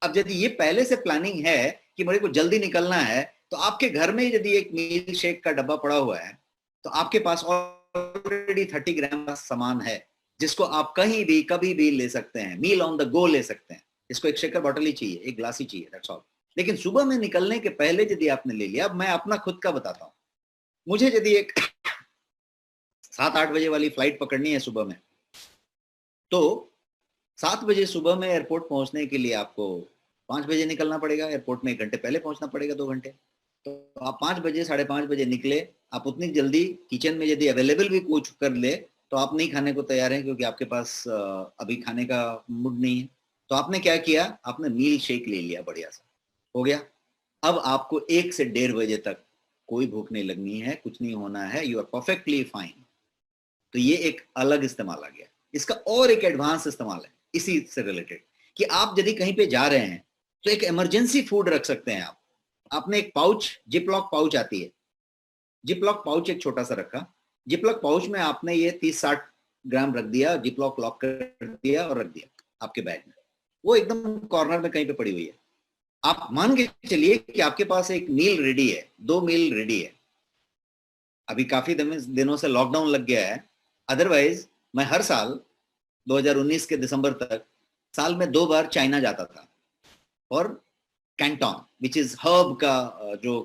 अब यदि ये पहले से प्लानिंग है कि मेरे को जल्दी निकलना है, तो आपके घर में यदि एक मील शेक का डब्बा पड़ा हुआ है तो आपके पास ऑलरेडी 30 ग्राम का सामान है जिसको आप कहीं भी कभी भी ले सकते हैं, मील ऑन द गो ले सकते हैं। इसको एक शेकर बॉटल ही चाहिए, एक ग्लास ही चाहिए, दैट्स ऑल। लेकिन सुबह में निकलने के पहले यदि आपने ले लिया, अब मैं अपना खुद का बताता हूं, मुझे यदि एक 7-8 बजे वाली फ्लाइट पकड़नी है सुबह में, तो 7 बजे सुबह में एयरपोर्ट पहुंचने के लिए आपको 5 बजे निकलना पड़ेगा। एयरपोर्ट में 1 घंटे पहले पहुंचना पड़ेगा, 2 घंटे। तो आप 5 बजे, 5:30 बजे निकले, आप उतनी जल्दी किचन में यदि अवेलेबल भी कुछ कर ले तो तो आप नहीं खाने को तैयार हैं क्योंकि आपके पास अभी खाने का मूड नहीं है, तो आपने क्या किया, आपने मील शेक ले लिया, बढ़िया सा हो गया। अब आपको 1 से 1:30 बजे तक कोई भूख नहीं लगनी है, कुछ नहीं होना है, यू आर परफेक्टली फाइन। तो ये एक अलग इस्तेमाल आ गया। इसका और एक एडवांस इस्तेमाल है इसी से रिलेटेड, कि आप यदि कहीं पे जा रहे हैं तो एक इमरजेंसी फूड रख सकते हैं आप। आपने एक पाउच, जिपलॉक पाउच आती है, जिपलॉक पाउच एक छोटा सा रखा, जिपलॉक पाउच में आपने ये 30-60 ग्राम रख दिया, जिपलॉक लॉक कर दिया और रख दिया आपके बैग में, वो एकदम कॉर्नर में कहीं पे पड़ी हुई है। आप मान के चलिए कि आपके पास एक मील रेडी है, 2 मील रेडी है। अभी काफी दिनों से लॉकडाउन लग गया है, अदरवाइज मैं हर साल 2019 के दिसंबर तक साल में 2 बार चाइना जाता था, और कैंटोन विच इज हर्ब का जो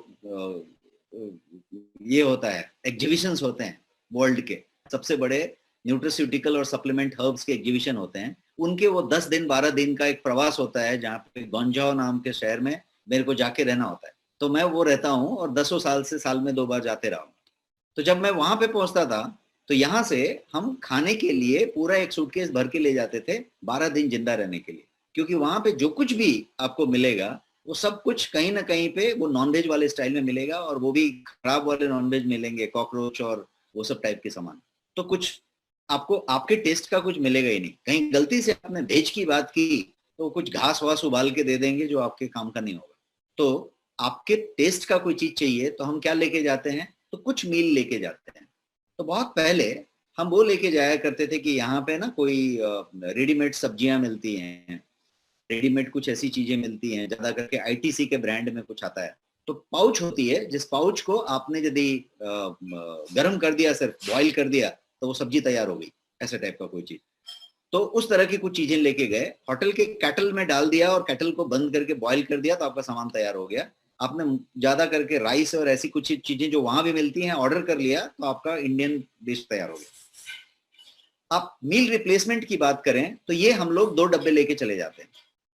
ये होता है, एग्जीबिशंस होते हैं वर्ल्ड के सबसे बड़े न्यूट्रिस्यूटिकल और सप्लीमेंट हर्ब्स के एग्जीबिशन होते हैं, उनके वो 10 दिन 12 दिन का एक प्रवास होता है जहाँ पे गोंजाओ नाम के शहर में मेरे को जाके रहना होता है। तो मैं वो रहता हूँ और 10 साल से साल में 2 बार जाते रहा हूँ। तो जब मैं वहां पे पहुंचता था तो यहाँ से हम खाने के लिए पूरा एक सूटकेस भर के ले जाते थे 12 दिन जिंदा रहने के लिए, क्योंकि वहां पे जो कुछ भी आपको मिलेगा वो सब कुछ कहीं ना कहीं पे वो नॉनवेज वाले स्टाइल में मिलेगा, और वो भी खराब वाले नॉनवेज मिलेंगे, कॉकरोच और वो सब टाइप के सामान। तो कुछ आपको आपके टेस्ट का कुछ मिलेगा ही नहीं। कहीं गलती से आपने वेज की बात की तो कुछ घास वास उबाल के दे देंगे जो आपके काम का नहीं होगा। तो आपके टेस्ट का कोई चीज चाहिए तो हम क्या लेके जाते हैं, तो कुछ मील लेके जाते हैं। तो बहुत पहले हम वो लेके जाया करते थे कि यहाँ पे ना कोई रेडीमेड सब्जियां मिलती हैं, रेडीमेड कुछ ऐसी चीजें मिलती हैं, ज्यादा करके आईटीसी के ब्रांड में कुछ आता है। तो पाउच होती है, जिस पाउच को आपने यदि गर्म कर दिया, सिर्फ बॉईल कर दिया, तो वो सब्जी तैयार हो गई, ऐसे टाइप का कोई चीज। तो उस तरह की कुछ चीजें लेके गए, होटल के कैटल में डाल दिया और कैटल को बंद करके बॉईल कर दिया, तो आपका सामान तैयार हो गया। आपने ज्यादा करके राइस और ऐसी कुछ चीजें जो वहां भी मिलती हैं ऑर्डर कर लिया, तो आपका इंडियन डिश तैयार हो गया। आप मील रिप्लेसमेंट की बात करें तो ये हम लोग 2 डब्बे लेके चले जाते हैं।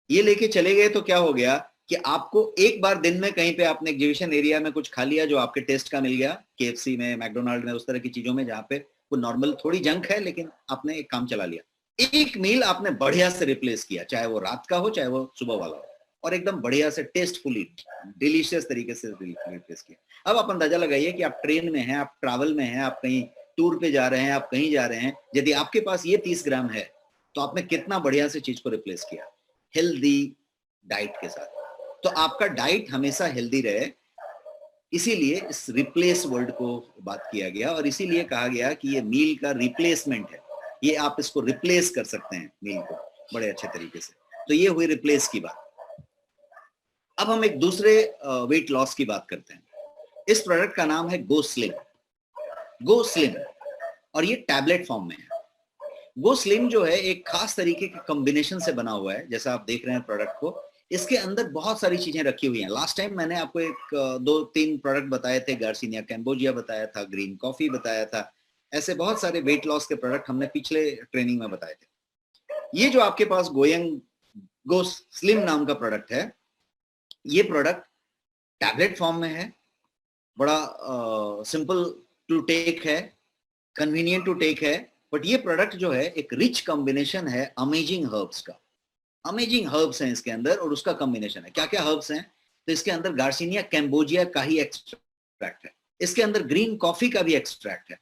ये लेके चले गए तो क्या हो गया कि आपको एक बार दिन में कहीं पे आपने एग्जीबिशन एरिया में कुछ खा लिया जो आपके टेस्ट का मिल गया, केएफसी में, मैकडोनाल्ड में, उस तरह की चीजों में जहाँ पे वो नॉर्मल थोड़ी जंक है, लेकिन आपने एक काम चला लिया। एक मील आपने बढ़िया से रिप्लेस किया, चाहे वो रात का हो चाहे वो सुबह वाला हो, और एकदम बढ़िया से टेस्टफुली डिलीशियस तरीके से रिप्लेस किया। अब आप अंदाजा लगाइए कि आप ट्रेन में हैं, आप ट्रैवल में हैं, आप कहीं टूर पे जा रहे हैं, आप कहीं जा रहे हैं, यदि आपके पास ये 30 ग्राम है तो आपने कितना बढ़िया से चीज को रिप्लेस किया हेल्दी डाइट के साथ। तो आपका डाइट हमेशा हेल्दी रहे, इसीलिए इस रिप्लेस वर्ड को बात किया गया, और इसीलिए कहा गया कि ये मील का रिप्लेसमेंट है, ये आप इसको रिप्लेस कर सकते हैं मील को बड़े अच्छे तरीके से। तो ये हुई रिप्लेस की बात। अब हम एक दूसरे वेट लॉस की बात करते हैं। इस प्रोडक्ट का नाम है गो स्लिम। गो स्लिम, और ये टैबलेट फॉर्म में है। गो स्लिम जो है एक खास तरीके के कॉम्बिनेशन से बना हुआ है, जैसा आप देख रहे हैं प्रोडक्ट को, इसके अंदर बहुत सारी चीजें रखी हुई हैं। लास्ट टाइम मैंने आपको एक 2-3 प्रोडक्ट बताए थे, गार्सिनिया कैम्बोजिया बताया था, ग्रीन कॉफी बताया था, ऐसे बहुत सारे वेट लॉस के प्रोडक्ट हमने पिछले ट्रेनिंग में बताए थे। ये जो आपके पास गो स्लिम नाम का प्रोडक्ट है, ये प्रोडक्ट टैबलेट फॉर्म में है, बड़ा सिंपल टू टेक है, कन्वीनियंट टू टेक है, बट ये प्रोडक्ट जो है एक रिच कॉम्बिनेशन है अमेजिंग हर्ब्स का। अमेजिंग हर्ब्स हैं इसके अंदर, और उसका कॉम्बिनेशन है। क्या क्या हर्ब्स हैं, तो इसके अंदर गार्सिनिया कैम्बोजिया का ही एक्सट्रैक्ट है, इसके अंदर ग्रीन कॉफी का भी एक्सट्रैक्ट है,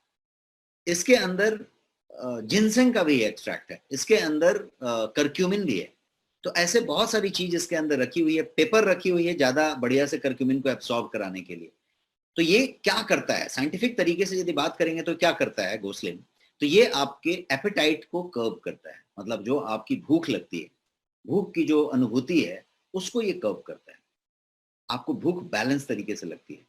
इसके अंदर जिनसेंग का भी एक्सट्रैक्ट है, इसके अंदर करक्यूमिन भी है। तो ऐसे बहुत सारी चीज इसके अंदर रखी हुई है, पेपर रखी हुई है ज्यादा बढ़िया से करक्यूमिन को एब्सॉर्ब कराने के लिए। तो ये क्या करता है साइंटिफिक तरीके से यदि बात करेंगे तो क्या करता है गो स्लिम, तो ये आपके एपेटाइट को कर्व करता है, मतलब जो आपकी भूख लगती है, भूख की जो अनुभूति है उसको ये कर्व करता है। आपको भूख बैलेंस तरीके से लगती है,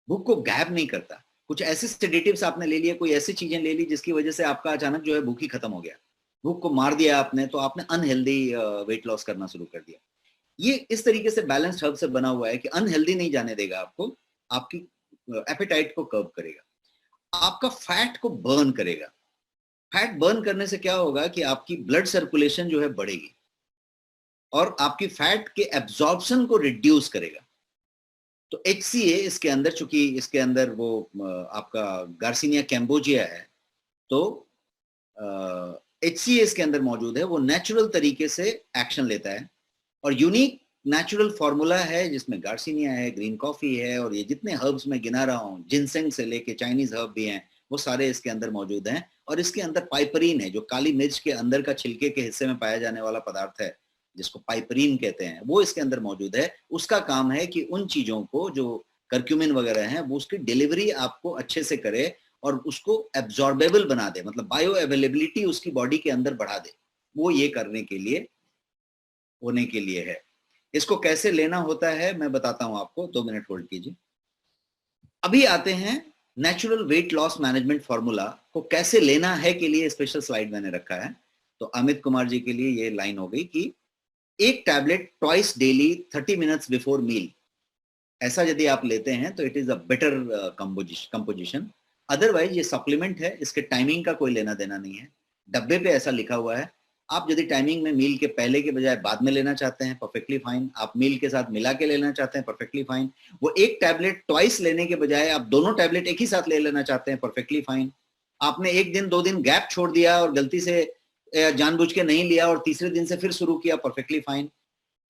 भूख को गैप नहीं करता। कुछ ऐसे सेडेटिव्स आपने ले लिए, कोई ऐसी चीजें ले ली जिसकी वजह से आपका अचानक जो है भूख ही खत्म हो गया, भूख को मार दिया आपने, तो आपने अनहेल्दी वेट लॉस करना शुरू कर दिया। ये इस तरीके से बैलेंस्ड हर्ब से बना हुआ है कि अनहेल्दी नहीं जाने देगा आपको, आपकी एपेटाइट को कर्व करेगा, आपका फैट को बर्न करेगा। फैट बर्न करने से क्या होगा कि आपकी ब्लड सर्कुलेशन जो है बढ़ेगी, और आपकी फैट के एब्जॉर्प्शन को रिड्यूस करेगा। तो HCA इसके अंदर, चूंकि इसके अंदर वो आपका गार्सिनिया कैम्बोजिया है, तो HCA के अंदर मौजूद है, वो नेचुरल तरीके से एक्शन लेता है और यूनिक नेचुरल फार्मूला है जिसमें गार्सिनिया है, ग्रीन कॉफी है और ये जितने हर्ब्स मैं गिना रहा हूँ, जिनसेंग से लेके चाइनीज हर्ब भी हैं, वो सारे इसके अंदर मौजूद हैं। और इसके अंदर पाइपरीन है, जो काली मिर्च के अंदर का छिलके के हिस्से में पाया जाने वाला पदार्थ है जिसको पाइपरीन कहते हैं, वो इसके अंदर मौजूद है। उसका काम है कि उन चीजों को जो कर्क्यूमिन वगैरह हैं वो उसकी डिलीवरी आपको अच्छे से करे और उसको एब्जॉर्बेबल बना दे, मतलब बायो अवेलेबिलिटी उसकी बॉडी के अंदर बढ़ा दे। वो ये करने के लिए होने के लिए है। इसको कैसे लेना होता है मैं बताता हूं आपको, 2 मिनट होल्ड कीजिए। अभी आते हैं natural weight loss management formula को कैसे लेना है के लिए स्पेशल स्लाइड मैंने रखा है। तो अमित कुमार जी के लिए ये लाइन हो गई कि एक tablet twice daily 30 minutes before meal, ऐसा यदि आप लेते हैं तो it is a better composition. Otherwise ये सप्लीमेंट है, इसके टाइमिंग का कोई लेना देना नहीं है। डब्बे पे ऐसा लिखा हुआ है। आप यदि टाइमिंग में मील के पहले के बजाय बाद में लेना चाहते हैं, परफेक्टली फाइन। आप मील के साथ मिला के लेना चाहते हैं, परफेक्टली फाइन। वो एक टैबलेट ट्वाइस लेने के बजाय आप दोनों टैबलेट एक ही साथ ले लेना चाहते हैं, परफेक्टली फाइन। आपने 1 दिन 2 दिन गैप छोड़ दिया और गलती से जानबूझ के नहीं लिया और तीसरे दिन से फिर शुरू किया, परफेक्टली फाइन।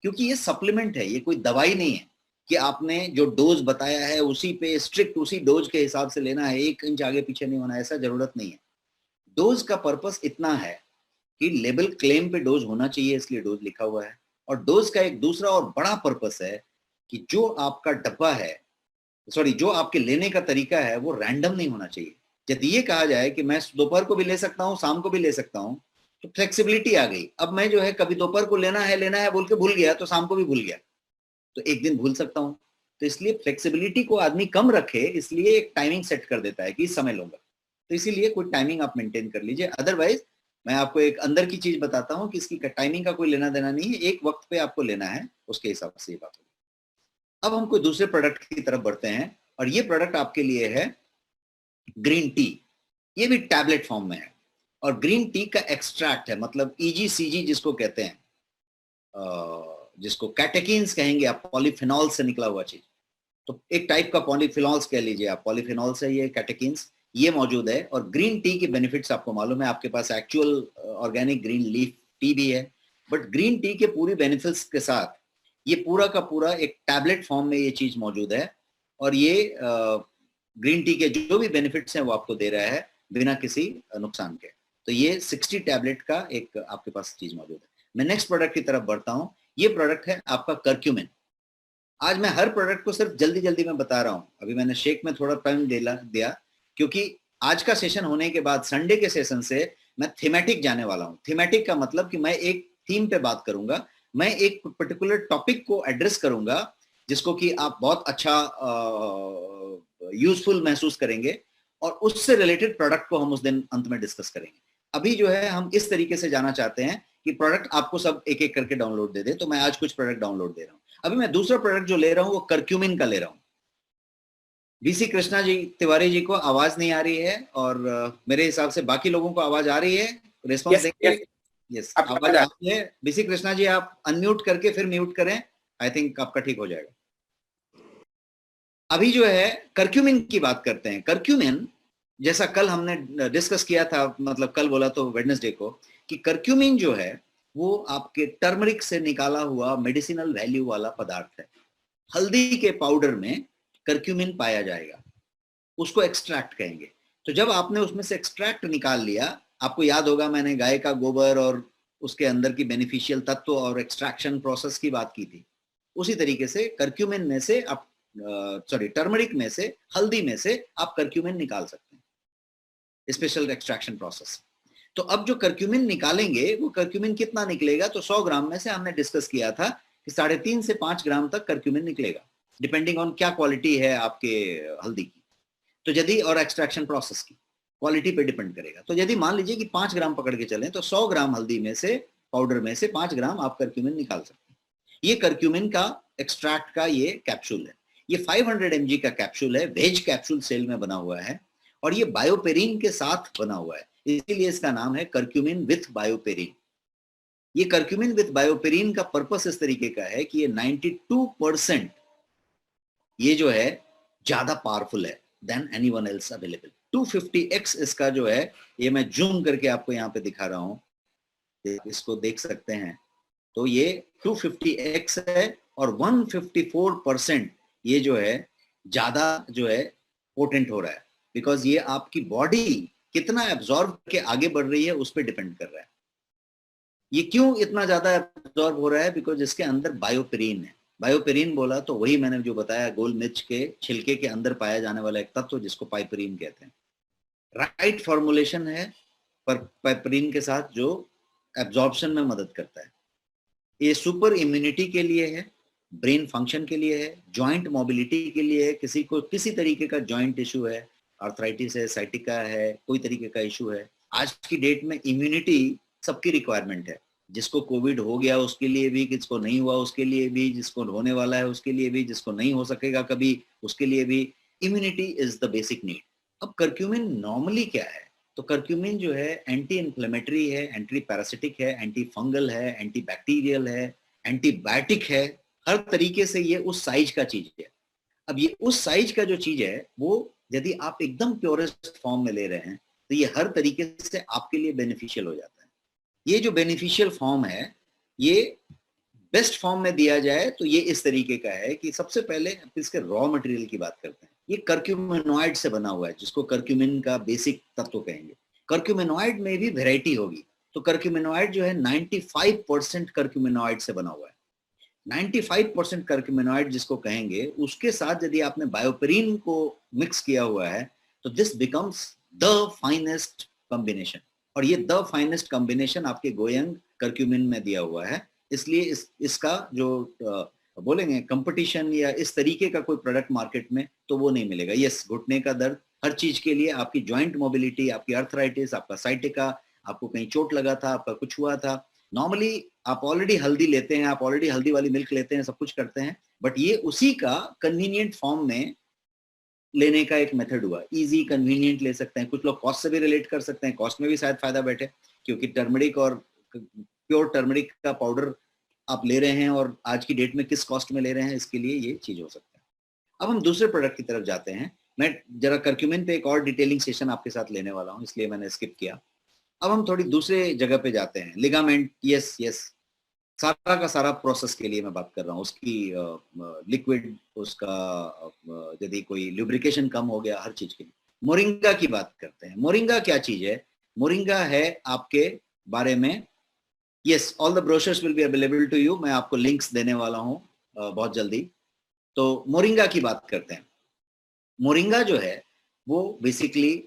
क्योंकि ये सप्लीमेंट है, ये कोई दवाई नहीं है कि आपने जो डोज बताया है उसी पे स्ट्रिक्ट उसी डोज के हिसाब से लेना है, 1 इंच आगे पीछे नहीं होना, ऐसा जरूरत नहीं है। डोज का पर्पस इतना है कि लेबल क्लेम पे डोज होना चाहिए, इसलिए डोज लिखा हुआ है। और डोज का एक दूसरा और बड़ा पर्पस है कि जो आपका डब्बा है, सॉरी, जो आपके लेने का तरीका है वो रैंडम नहीं होना चाहिए। यदि ये कहा जाए कि मैं दोपहर को भी ले सकता हूँ, शाम को भी ले सकता हूँ, तो फ्लेक्सिबिलिटी आ गई। अब मैं जो है कभी दोपहर को लेना है बोल के भूल गया तो शाम को भी भूल गया, तो एक दिन भूल सकता हूँ। तो इसलिए फ्लेक्सिबिलिटी को आदमी कम रखे, इसलिए एक टाइमिंग सेट कर देता है कि इस समय लूंगा। तो इसीलिए कोई टाइमिंग आप मेंटेन कर लीजिए। अदरवाइज मैं आपको एक अंदर की चीज बताता हूँ कि इसकी टाइमिंग का कोई लेना देना नहीं है, एक वक्त पे आपको लेना है, उसके हिसाब से ये बात होगी। अब हम कोई दूसरे प्रोडक्ट की तरफ बढ़ते हैं और ये प्रोडक्ट आपके लिए है ग्रीन टी। ये भी टैबलेट फॉर्म में है और ग्रीन टी का एक्सट्रैक्ट है, मतलब EGCG जिसको कहते हैं, जिसको कैटेकिन्स कहेंगे आप, पॉलीफिनॉल से निकला हुआ चीज। तो एक टाइप का पॉलीफिनॉल्स कह लीजिए आप, पॉलीफिनॉल्स है ये, कैटेकिन्स ये मौजूद है। और ग्रीन टी के बेनिफिट्स आपको मालूम है, आपके पास actual organic green leaf tea भी है, बट ग्रीन टी के पूरी बेनिफिट्स के साथ ये पूरा का पूरा एक टैबलेट फॉर्म में ये चीज मौजूद है। और ये ग्रीन टी के जो भी बेनिफिट्स हैं वो आपको दे रहा है बिना किसी नुकसान के। तो ये 60 टैबलेट का एक आपके पास चीज मौजूद है। मैं नेक्स्ट प्रोडक्ट की तरफ बढ़ता हूं। ये प्रोडक्ट है आपका कर्क्यूमिन। आज मैं हर प्रोडक्ट को सिर्फ जल्दी जल्दी में बता रहा हूं। अभी मैंने शेक में थोड़ा टाइम दिया क्योंकि आज का सेशन होने के बाद संडे के सेशन से मैं थीमेटिक जाने वाला हूं। थीमेटिक का मतलब कि मैं एक थीम पे बात करूंगा, मैं एक पर्टिकुलर टॉपिक को एड्रेस करूंगा जिसको कि आप बहुत अच्छा यूजफुल महसूस करेंगे और उससे रिलेटेड प्रोडक्ट को हम उस दिन अंत में डिस्कस करेंगे। अभी जो है हम इस तरीके से जाना चाहते हैं कि प्रोडक्ट आपको सब एक एक करके डाउनलोड दे दे। तो मैं आज कुछ प्रोडक्ट डाउनलोड दे रहा हूं। अभी मैं दूसरा प्रोडक्ट जो ले रहा हूं वो कर्क्यूमिन का ले रहा हूं। VC कृष्णा जी तिवारी जी को आवाज नहीं आ रही है और मेरे हिसाब से बाकी लोगों को आवाज आ रही है, रिस्पॉन्स देंगे? यस, आवाज आ रही है। VC कृष्णा जी आप अनम्यूट करके फिर म्यूट करें, आई थिंक आपका ठीक हो जाएगा। अभी जो है कर्क्यूमिन की बात करते हैं। कर्क्यूमिन जैसा कल हमने डिस्कस किया था, मतलब कल बोला तो वेडनेसडे को, कि कर्क्यूमिन जो है वो आपके टर्मरिक से निकाला हुआ मेडिसिनल वैल्यू वाला पदार्थ है। हल्दी के पाउडर में कर्क्यूमिन पाया जाएगा, उसको एक्सट्रैक्ट कहेंगे। तो जब आपने उसमें से एक्सट्रैक्ट निकाल लिया, आपको याद होगा मैंने गाय का गोबर और उसके अंदर की बेनिफिशियल तत्व और एक्सट्रैक्शन प्रोसेस की बात की थी। उसी तरीके से कर्क्यूमिन में से आप टर्मरिक में से, हल्दी में से आप कर्क्यूमिन निकाल सकते हैं, स्पेशल एक्सट्रैक्शन प्रोसेस। तो अब जो कर्क्यूमिन निकालेंगे वो कर्क्यूमिन कितना निकलेगा, तो 100 ग्राम में से हमने डिस्कस किया था कि 3.5 से 5 ग्राम तक कर्क्यूमिन निकलेगा, डिपेंडिंग ऑन क्या क्वालिटी है आपके हल्दी की। तो यदि और एक्सट्रैक्शन प्रोसेस की क्वालिटी पे डिपेंड करेगा। तो यदि मान लीजिए कि 5 ग्राम पकड़ के चलें तो 100 ग्राम हल्दी में से, पाउडर में से 5 ग्राम आप कर्क्यूमिन निकाल सकते हैं। ये कर्क्यूमिन का एक्सट्रैक्ट का ये कैप्सूल है। ये 500 mg का कैप्सूल है, वेज कैप्सूल सेल में बना हुआ है और ये बायोपेरिन के साथ बना हुआ है, इसीलिए इसका नाम है कर्क्यूमिन विथ बायोपेरिन। ये कर्क्यूमिन विथ बायोपेरिन का पर्पस इस तरीके का है कि ये 92% ये जो है ज्यादा पावरफुल है than anyone else available. 250x इसका जो है, ये मैं जूम करके आपको यहाँ पे दिखा रहा हूँ, इसको देख सकते हैं। तो ये 250x है और 154% ये जो है ज्यादा जो है पोटेंट हो रहा है, बिकॉज ये आपकी बॉडी कितना एब्जॉर्ब के आगे बढ़ रही है उस पर डिपेंड कर रहा है। ये क्यों इतना ज्यादा एब्जॉर्ब हो रहा है? बिकॉज इसके अंदर बायोपेरिन है। बायोपेरिन बोला तो वही मैंने जो बताया, गोल मिर्च के छिलके के अंदर पाया जाने वाला एक तत्व जिसको पाइपरीन कहते हैं। राइट फॉर्मुलेशन है पर पाइपरीन के साथ जो एब्जॉर्प्शन में मदद करता है। ये सुपर इम्यूनिटी के लिए है, ब्रेन फंक्शन के लिए है, जॉइंट मोबिलिटी के लिए है, किसी को किसी तरीके का जॉइंट इशू है, आर्थराइटिस है, साइटिका है, कोई तरीके का इशू है। आज की डेट में इम्यूनिटी सबकी रिक्वायरमेंट है, जिसको कोविड हो गया उसके लिए भी, किसको नहीं हुआ उसके लिए भी, जिसको होने वाला है उसके लिए भी, जिसको नहीं हो सकेगा कभी उसके लिए भी, immunity is the basic need. अब करक्यूमिन नॉर्मली क्या है? तो करक्यूमिन जो है एंटी इन्फ्लेमेटरी है, एंटी पैरासिटिक है, एंटी फंगल है, एंटी बैक्टीरियल है, एंटीबायोटिक है, हर तरीके से ये उस साइज का चीज है। अब ये उस साइज का जो चीज है वो यदि आप एकदम प्योरेस्ट फॉर्म में ले रहे हैं तो ये हर तरीके से आपके लिए बेनिफिशियल हो जाता है। ये जो बेनिफिशियल फॉर्म है ये बेस्ट फॉर्म में दिया जाए तो ये इस तरीके का है कि सबसे पहले इसके रॉ मटेरियल की बात करते हैं। ये कर्क्यूमिनॉइड से बना हुआ है, जिसको कर्क्यूमिन का बेसिक तत्व कहेंगे। कर्क्यूमिनॉइड में भी वेराइटी होगी। तो कर्क्यूमिनॉइड जो है 95% कर्क्यूमिनॉइड से बना हुआ है। 95% कर्क्यूमिनॉइड जिसको कहेंगे, उसके साथ यदि आपने बायोपेरिन को मिक्स किया हुआ है तो this becomes the finest combination. और ये द फाइनेस्ट कॉम्बिनेशन आपके गोयंग कर्क्यूमिन में दिया हुआ है। इसलिए इसका जो बोलेंगे कंपटीशन या इस तरीके का कोई प्रोडक्ट मार्केट में तो वो नहीं मिलेगा। यस, घुटने का दर्द, हर चीज के लिए, आपकी जॉइंट मोबिलिटी, आपकी आर्थराइटिस, आपका साइटिका, आपको कहीं चोट लगा था, आपका कुछ हुआ था, नॉर्मली आप ऑलरेडी हल्दी लेते हैं, आप ऑलरेडी हल्दी वाली मिल्क लेते हैं, सब कुछ करते हैं, बट ये उसी का कन्वीनियंट फॉर्म में लेने का एक मेथड हुआ। इजी कन्वीनियंट ले सकते हैं। कुछ लोग कॉस्ट से भी रिलेट कर सकते हैं, कॉस्ट में भी शायद फायदा बैठे, क्योंकि टर्मरिक और प्योर टर्मरिक का पाउडर आप ले रहे हैं और आज की डेट में किस कॉस्ट में ले रहे हैं, इसके लिए ये चीज हो सकता है। अब हम दूसरे प्रोडक्ट की तरफ जाते हैं। मैं जरा कर्क्यूमिन पे एक और डिटेलिंग सेशन आपके साथ लेने वाला हूँ, इसलिए मैंने स्किप किया। अब हम थोड़ी दूसरे जगह पे जाते हैं। लिगामेंट, यस, सारा का सारा प्रोसेस के लिए मैं बात कर रहा हूँ। उसकी लिक्विड, उसका यदि कोई लुब्रिकेशन कम हो गया, हर चीज के लिए। मोरिंगा की बात करते हैं। मोरिंगा क्या चीज है? मोरिंगा है आपके बारे में, yes, all the brochures will be available to you. मैं आपको लिंक्स देने वाला हूँ बहुत जल्दी। तो मोरिंगा की बात करते हैं। मोरिंगा जो है वो बेसिकली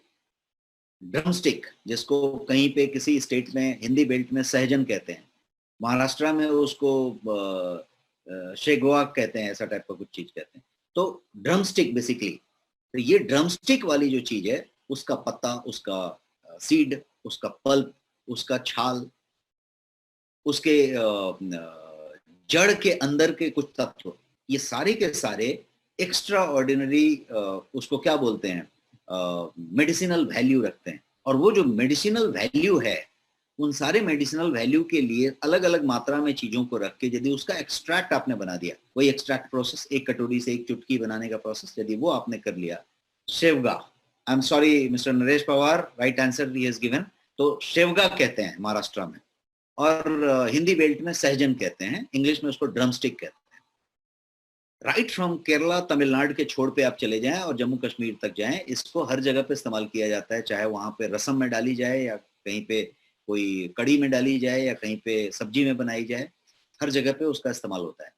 ड्रमस्टिक, जिसको कहीं पे किसी स्टेट में हिंदी बेल्ट में सहजन कहते हैं, महाराष्ट्र में उसको शेगवा कहते हैं, ऐसा टाइप का कुछ चीज कहते हैं। तो ड्रमस्टिक बेसिकली, तो ये ड्रमस्टिक वाली जो चीज है, उसका पत्ता, उसका सीड, उसका पल्प, उसका छाल, उसके जड़ के अंदर के कुछ तत्व, ये सारे के सारे एक्स्ट्रा ऑर्डिनरी उसको क्या बोलते हैं, मेडिसिनल वैल्यू रखते हैं। और वो जो मेडिसिनल वैल्यू है, उन सारे मेडिसिनल वैल्यू के लिए अलग अलग मात्रा में चीजों को रख के यदि उसका एक्सट्रैक्ट आपने बना दिया, वही एक्सट्रैक्ट प्रोसेस, एक कटोरी से एक चुटकी बनाने का प्रोसेस, यदि वो आपने कर लिया, शेवगा, I am sorry mister Naresh Pawar, right answer he has given. तो शेवगा कहते हैं महाराष्ट्र में, और हिंदी बेल्ट में सहजन कहते हैं, इंग्लिश में उसको ड्रमस्टिक कहते हैं। राइट फ्रॉम केरला, तमिलनाडु के छोर पे आप चले जाएं और जम्मू कश्मीर तक जाएं, इसको हर जगह पे इस्तेमाल किया जाता है, चाहे वहां पे रसम में डाली जाए या कहीं पे कोई कड़ी में डाली जाए या कहीं पे सब्जी में बनाई जाए, हर जगह पे उसका इस्तेमाल होता है।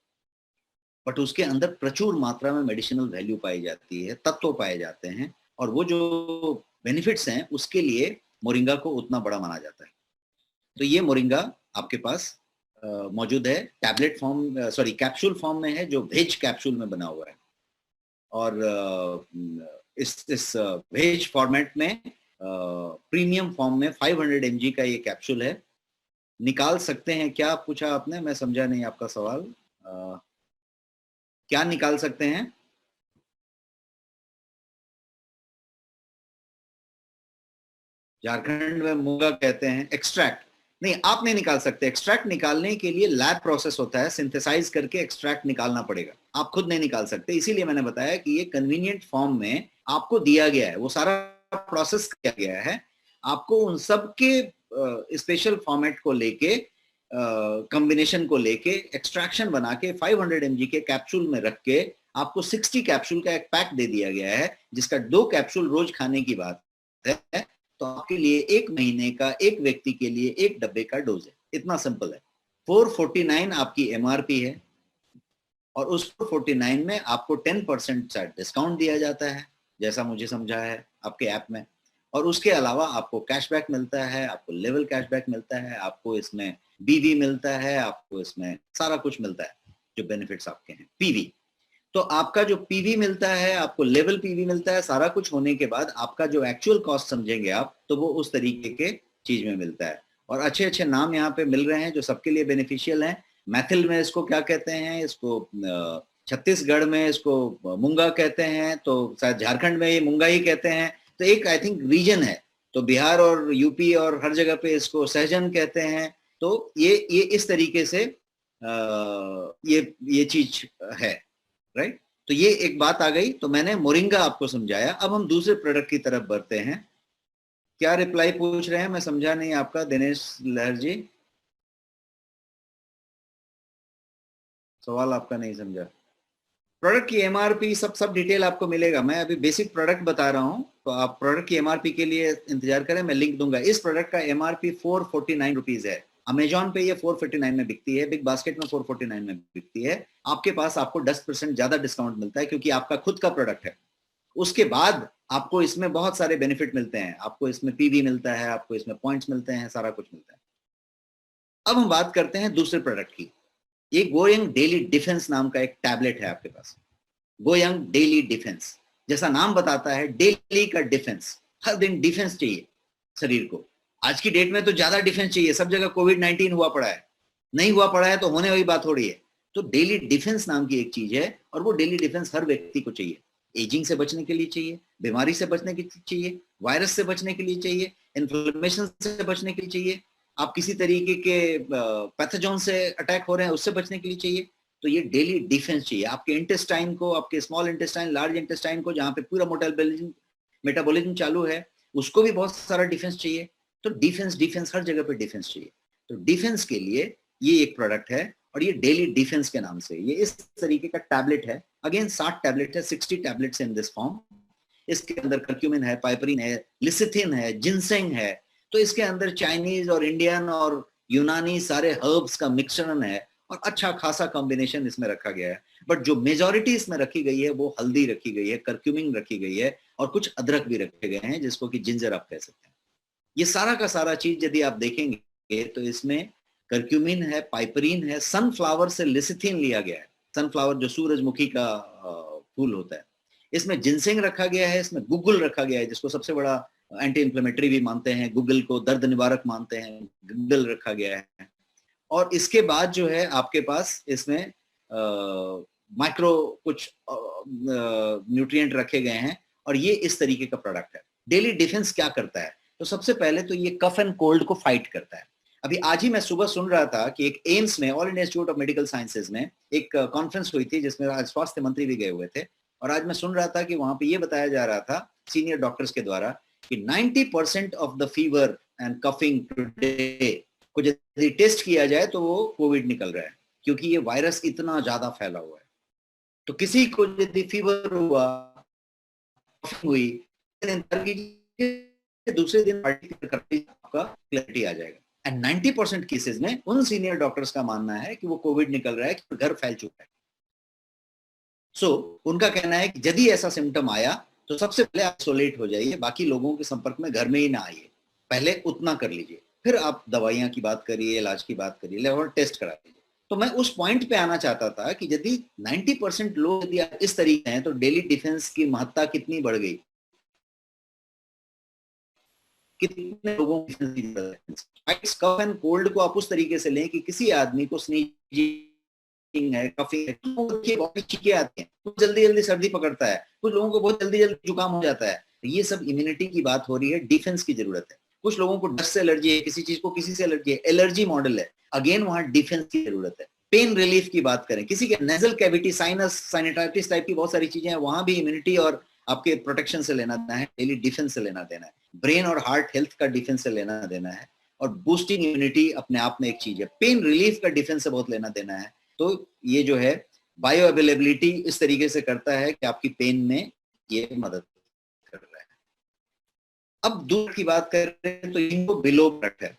बट उसके अंदर प्रचुर मात्रा में मेडिसिनल वैल्यू पाई जाती है, तत्व पाए जाते हैं, और वो जो बेनिफिट्स हैं उसके लिए मोरिंगा को उतना बड़ा माना जाता है। तो ये मोरिंगा आपके पास मौजूद है, tablet form, sorry capsule form में है, जो वेज कैप्सूल में बना हुआ है। और इस वेज फॉर्मेट में प्रीमियम फॉर्म में 500 mg का ये कैप्सूल है। निकाल सकते हैं क्या, पूछा आपने, मैं समझा नहीं आपका सवाल। क्या निकाल सकते हैं? झारखंड में मूंगा कहते हैं। एक्सट्रैक्ट नहीं, आप नहीं निकाल सकते। एक्सट्रैक्ट निकालने के लिए लैब प्रोसेस होता है, सिंथेसाइज करके एक्सट्रैक्ट निकालना पड़ेगा, आप खुद नहीं निकाल सकते। इसीलिए मैंने बताया कि ये कन्वीनियंट फॉर्म में आपको दिया गया है, वो सारा प्रोसेस किया गया है, आपको उन सब के स्पेशल फॉर्मेट को लेके, कॉम्बिनेशन को लेके एक्सट्रैक्शन बना के 500 mg के कैप्सूल में रख के आपको 60 कैप्सूल का एक पैक दे दिया गया है, जिसका 2 कैप्सूल रोज खाने की बात है। तो आपके लिए 1 महीने का एक व्यक्ति के लिए 1 डब्बे का डोज है। इतना सिंपल है। 449 आपकी MRP है और उस 449 में आपको 10% डिस्काउंट दिया जाता है, जैसा मुझे समझा है आपके ऐप में। और उसके अलावा आपको कैशबैक मिलता है, आपको लेवल कैशबैक मिलता है, आपको इसमें BV मिलता है, आपको इसमें सारा कुछ मिलता है जो बेनिफिट्स आपके हैं। PV, तो आपका जो PV मिलता है, आपको लेवल PV मिलता है, सारा कुछ होने के बाद आपका जो एक्चुअल कॉस्ट समझेंगे आप, तो वो उस तरीके के चीज में मिलता है। और अच्छे अच्छे नाम यहाँ पे मिल रहे हैं जो सबके लिए बेनिफिशियल हैं। मैथिल में इसको क्या कहते हैं, इसको छत्तीसगढ़ में इसको मूंगा कहते हैं, तो शायद झारखंड में ये मूंगा ही कहते हैं। तो एक आई थिंक रीजन है, तो बिहार और यूपी और हर जगह पे इसको सहजन कहते हैं। तो ये इस तरीके से ये चीज है, राइट। तो ये एक बात आ गई, तो मैंने मोरिंगा आपको समझाया। अब हम दूसरे प्रोडक्ट की तरफ बढ़ते हैं। क्या रिप्लाई पूछ रहे हैं, मैं समझा नहीं आपका, दिनेश लहर जी, सवाल आपका नहीं समझा। प्रोडक्ट की MRP सब डिटेल आपको मिलेगा। मैं अभी बेसिक प्रोडक्ट बता रहा हूं, तो आप प्रोडक्ट की MRP के लिए इंतजार करें, मैं लिंक दूंगा। इस प्रोडक्ट का MRP 449 रुपीज है। अमेजॉन पे ये 459 में बिकती है, बिग बास्केट में 449 में बिकती है। आपके पास आपको 10% ज्यादा डिस्काउंट मिलता है क्योंकि आपका खुद का प्रोडक्ट है। उसके बाद आपको इसमें बहुत सारे बेनिफिट मिलते हैं, आपको इसमें PV मिलता है, आपको इसमें पॉइंट्स मिलते हैं, सारा कुछ मिलता है। अब हम बात करते हैं दूसरे प्रोडक्ट की। ये गोयंग डेली डिफेंस नाम का एक टैबलेट है आपके पास। गोयंग डेली डिफेंस, जैसा नाम बताता है, डेली का डिफेंस, हर दिन डिफेंस चाहिए शरीर को। आज की डेट में तो ज्यादा डिफेंस चाहिए, सब जगह कोविड-19 हुआ पड़ा है, नहीं हुआ पड़ा है तो होने वाली बात हो रही है। तो डेली डिफेंस नाम की एक चीज है, और वो डेली डिफेंस हर व्यक्ति को चाहिए। एजिंग से बचने के लिए चाहिए, बीमारी से बचने के लिए चाहिए, वायरस से बचने के लिए चाहिए, इन्फ्लेमेशन से बचने के लिए चाहिए, आप किसी तरीके के पैथोजन से अटैक हो रहे हैं उससे बचने के लिए चाहिए। तो ये डेली डिफेंस चाहिए आपके इंटेस्टाइन को, आपके स्मॉल इंटेस्टाइन, लार्ज इंटेस्टाइन को, जहाँ पे पूरा मेटाबॉलिज्म चालू है, उसको भी बहुत सारा डिफेंस चाहिए। तो डिफेंस हर जगह पे डिफेंस चाहिए। तो डिफेंस के लिए ये एक प्रोडक्ट है, और ये डेली डिफेंस के नाम से, ये इस तरीके का टैबलेट है। अगेन 60 टैबलेट है, 60 टैबलेट्स इन दिस फॉर्म। इसके अंदर कर्क्यूमिन है, पाइपरिन है, लिसिथिन है, जिनसेंग है। तो इसके अंदर चाइनीज और इंडियन और यूनानी सारे हर्ब्स का मिक्सचर है, और अच्छा खासा कॉम्बिनेशन इसमें रखा गया है। बट जो मेजॉरिटी इसमें रखी गई है वो हल्दी रखी गई है, कर्क्यूमिन रखी गई है, और कुछ अदरक भी रखे गए हैं, जिसको कि जिंजर आप कह सकते हैं। ये सारा का सारा चीज यदि आप देखेंगे तो इसमें कर्क्यूमिन है, पाइपरीन है, सनफ्लावर से लिसिथिन लिया गया है, सनफ्लावर जो सूरजमुखी का फूल होता है। इसमें जिनसेंग रखा गया है, इसमें गुगुल रखा गया है, जिसको सबसे बड़ा एंटी इंफ्लेमेटरी भी मानते हैं, गुगल को दर्द निवारक मानते हैं, गुगल रखा गया है। और इसके बाद जो है आपके पास इसमें माइक्रो कुछ न्यूट्रिएंट रखे गए हैं, और ये इस तरीके का प्रोडक्ट है। डेली डिफेंस क्या करता है, तो सबसे पहले तो ये कफ एंड कोल्ड को फाइट करता है। अभी आज ही मैं सुबह सुन रहा था कि एक एम्स में, all India institute of medical sciences में एक कॉन्फ्रेंस हुई थी, जिसमें आज स्वास्थ्य मंत्री भी गए हुए थे। और आज मैं सुन रहा था कि वहां पे ये बताया जा रहा था सीनियर डॉक्टर्स के द्वारा कि 90% of the fever and coughing today को यदि टेस्ट किया जाए तो वो कोविड निकल रहा है, क्योंकि ये वायरस इतना ज्यादा फैला हुआ है। तो किसी को यदि फीवर हुआ, हुई, दूसरे दिन आपका क्लैरिटी आ जाएगा। एंड 90% केसेस में उन सीनियर डॉक्टर्स का मानना है कि वो कोविड निकल रहा है, कि घर फैल चुका है। सो उनका कहना है कि यदि ऐसा सिम्टम आया तो सबसे पहले आइसोलेट हो जाइए, बाकी लोगों के संपर्क में घर में ही ना आइए, पहले उतना कर लीजिए, फिर आप दवाइयां की बात करिए, इलाज की बात करिए, और टेस्ट करा लीजिए। तो मैं उस पॉइंट पे आना चाहता था कि यदि 90% लोग यदि इस तरीके हैं, तो डेली डिफेंस की महत्ता कितनी बढ़ गई, कितने लोगों की कफ एंड कोल्ड को आप उस तरीके से लें कि किसी आदमी को स्नीजिंग है, कफिंग है, छींके आती है, कुछ जल्दी जल्दी सर्दी पकड़ता है, कुछ लोगों को बहुत जल्दी जल्दी जुकाम हो जाता है। ये सब इम्यूनिटी की बात हो रही है, डिफेंस की जरूरत है। कुछ लोगों को डस्ट से एलर्जी है, किसी चीज को किसी से एलर्जी है, एलर्जी मॉडल है, अगेन वहां डिफेंस की जरूरत है। पेन रिलीफ की बात करें, किसी के नेजल कैविटी, साइनस, साइनेटाइटिस टाइप की बहुत सारी चीजें हैं, वहां भी इम्यूनिटी और आपके प्रोटेक्शन से लेना देना है, डेली डिफेंस से लेना देना है, ब्रेन और हार्ट हेल्थ का डिफेंस से लेना देना है, और बूस्टिंग इम्यूनिटी अपने आप में एक चीज है, पेन रिलीफ का डिफेंस से बहुत लेना देना है। तो ये जो है बायो अवेलेबिलिटी इस तरीके से करता है कि आपकी पेन में ये मदद कर रहा है। अब दूध की बात कर रहे हैं तो इनको बिलो प्रोडक्ट है।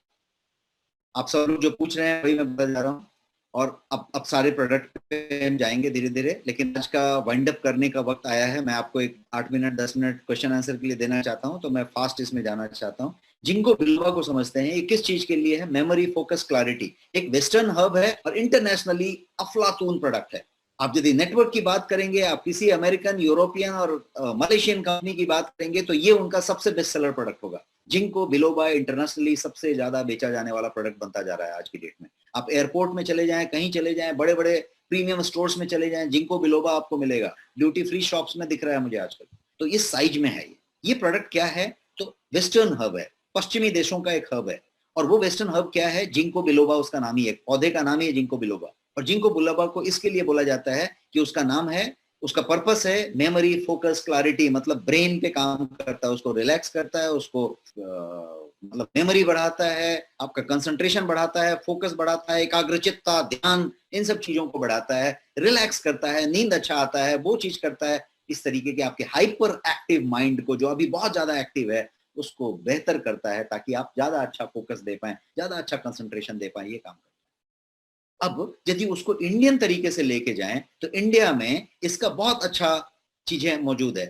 आप सब लोग जो पूछ रहे हैं वही मैं बता जा रहा हूँ, और अब सारे प्रोडक्ट पे हम जाएंगे धीरे धीरे, लेकिन आज का वाइंड अप करने का वक्त आया है। मैं आपको एक 8 मिनट 10 मिनट क्वेश्चन आंसर के लिए देना चाहता हूँ, तो मैं फास्ट इसमें जाना चाहता हूँ। जिंको बिलोबा को समझते हैं, ये किस चीज के लिए है? Memory, focus, clarity. एक वेस्टर्न हब है और इंटरनेशनली अफलातून प्रोडक्ट है। आप यदि नेटवर्क की बात करेंगे, आप किसी अमेरिकन, यूरोपियन और मलेशियन कंपनी की बात करेंगे तो ये उनका सबसे बेस्ट सेलर प्रोडक्ट होगा। जिंको बिलोबा इंटरनेशनली सबसे ज्यादा बेचा जाने वाला प्रोडक्ट बनता जा रहा है आज की डेट में। आप एयरपोर्ट में चले जाएं, कहीं चले जाएं, बड़े बड़े प्रीमियम स्टोर्स में चले जाएं, जिंको बिलोबा आपको मिलेगा। ड्यूटी फ्री शॉप्स में दिख रहा है मुझे आजकल। तो इस साइज में है ये प्रोडक्ट। क्या है? तो वेस्टर्न हब है, पश्चिमी देशों का एक हब है। और वो वेस्टर्न हब क्या है? जिंको बिलोबा उसका नाम ही है, पौधे का नाम ही है जिंको बिलोबा। और जिंको बिलोबा को इसके लिए बोला जाता है कि उसका नाम है, उसका पर्पस है मेमोरी, फोकस, क्लैरिटी। मतलब ब्रेन पे काम करता है, उसको रिलैक्स करता है, उसको मतलब मेमोरी बढ़ाता है, आपका कंसंट्रेशन बढ़ाता है, फोकस बढ़ाता है, एकाग्रचित्ता, ध्यान, इन सब चीजों को बढ़ाता है, रिलैक्स करता है, नींद अच्छा आता है, वो चीज करता है। इस तरीके के आपके हाइपर एक्टिव माइंड को, जो अभी बहुत ज्यादा एक्टिव है, उसको बेहतर करता है, ताकि आप ज्यादा अच्छा फोकस दे पाए, ज्यादा अच्छा कंसंट्रेशन दे पाए। ये काम करता है। अब यदि उसको इंडियन तरीके से लेके जाएं तो इंडिया में इसका बहुत अच्छा चीजें मौजूद है।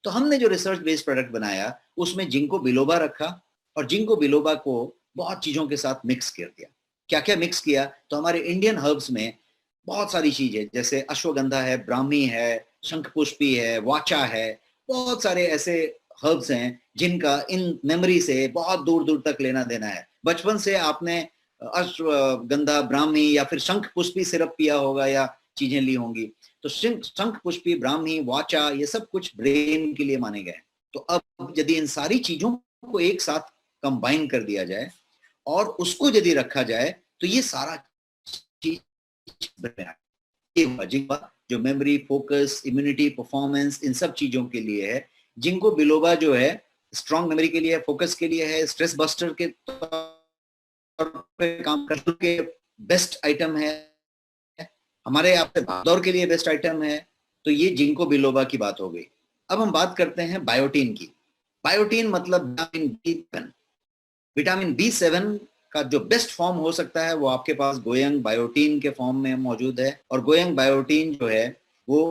तो हमने जो रिसर्च बेस्ड प्रोडक्ट बनाया उसमें जिंको बिलोबा रखा, और जिंको बिलोबा को बहुत चीजों के साथ मिक्स कर दिया। क्या क्या मिक्स किया? तो हमारे इंडियन हर्ब्स में बहुत सारी चीजें, जैसे अश्वगंधा है, ब्राह्मी है, शंखपुष्पी है, वाचा है, बहुत सारे ऐसे हर्ब्स हैं जिनका इन मेमोरी से बहुत दूर दूर तक लेना देना है। बचपन से आपने अश्वगंधा, ब्राह्मी या फिर शंख पुष्पी सिरप पिया होगा या चीजें ली होंगी। तो शंख पुष्पी, ब्राह्मी, वाचा, ये सब कुछ ब्रेन के लिए माने गए। तो अब यदि इन सारी चीजों को एक साथ कंबाइन कर दिया जाए और उसको यदि रखा जाए तो ये सारा चीज जो मेमोरी, फोकस, इम्यूनिटी, परफॉर्मेंस, इन सब चीजों के लिए है। जिंको बिलोबा जो है स्ट्रॉन्ग मेमोरी के लिए, फोकस के लिए है, स्ट्रेस बस्टर के पे काम करने के बेस्ट आइटम है, हमारे यहाँ पे दौड़ के लिए बेस्ट आइटम है। तो ये जिंको बिलोबा की बात हो गई। अब हम बात करते हैं बायोटीन की। बायोटीन मतलब विटामिन B7। विटामिन B7 का जो बेस्ट फॉर्म हो सकता है वो आपके पास गोयंग बायोटीन के फॉर्म में मौजूद है। और गोयंग बायोटीन जो है वो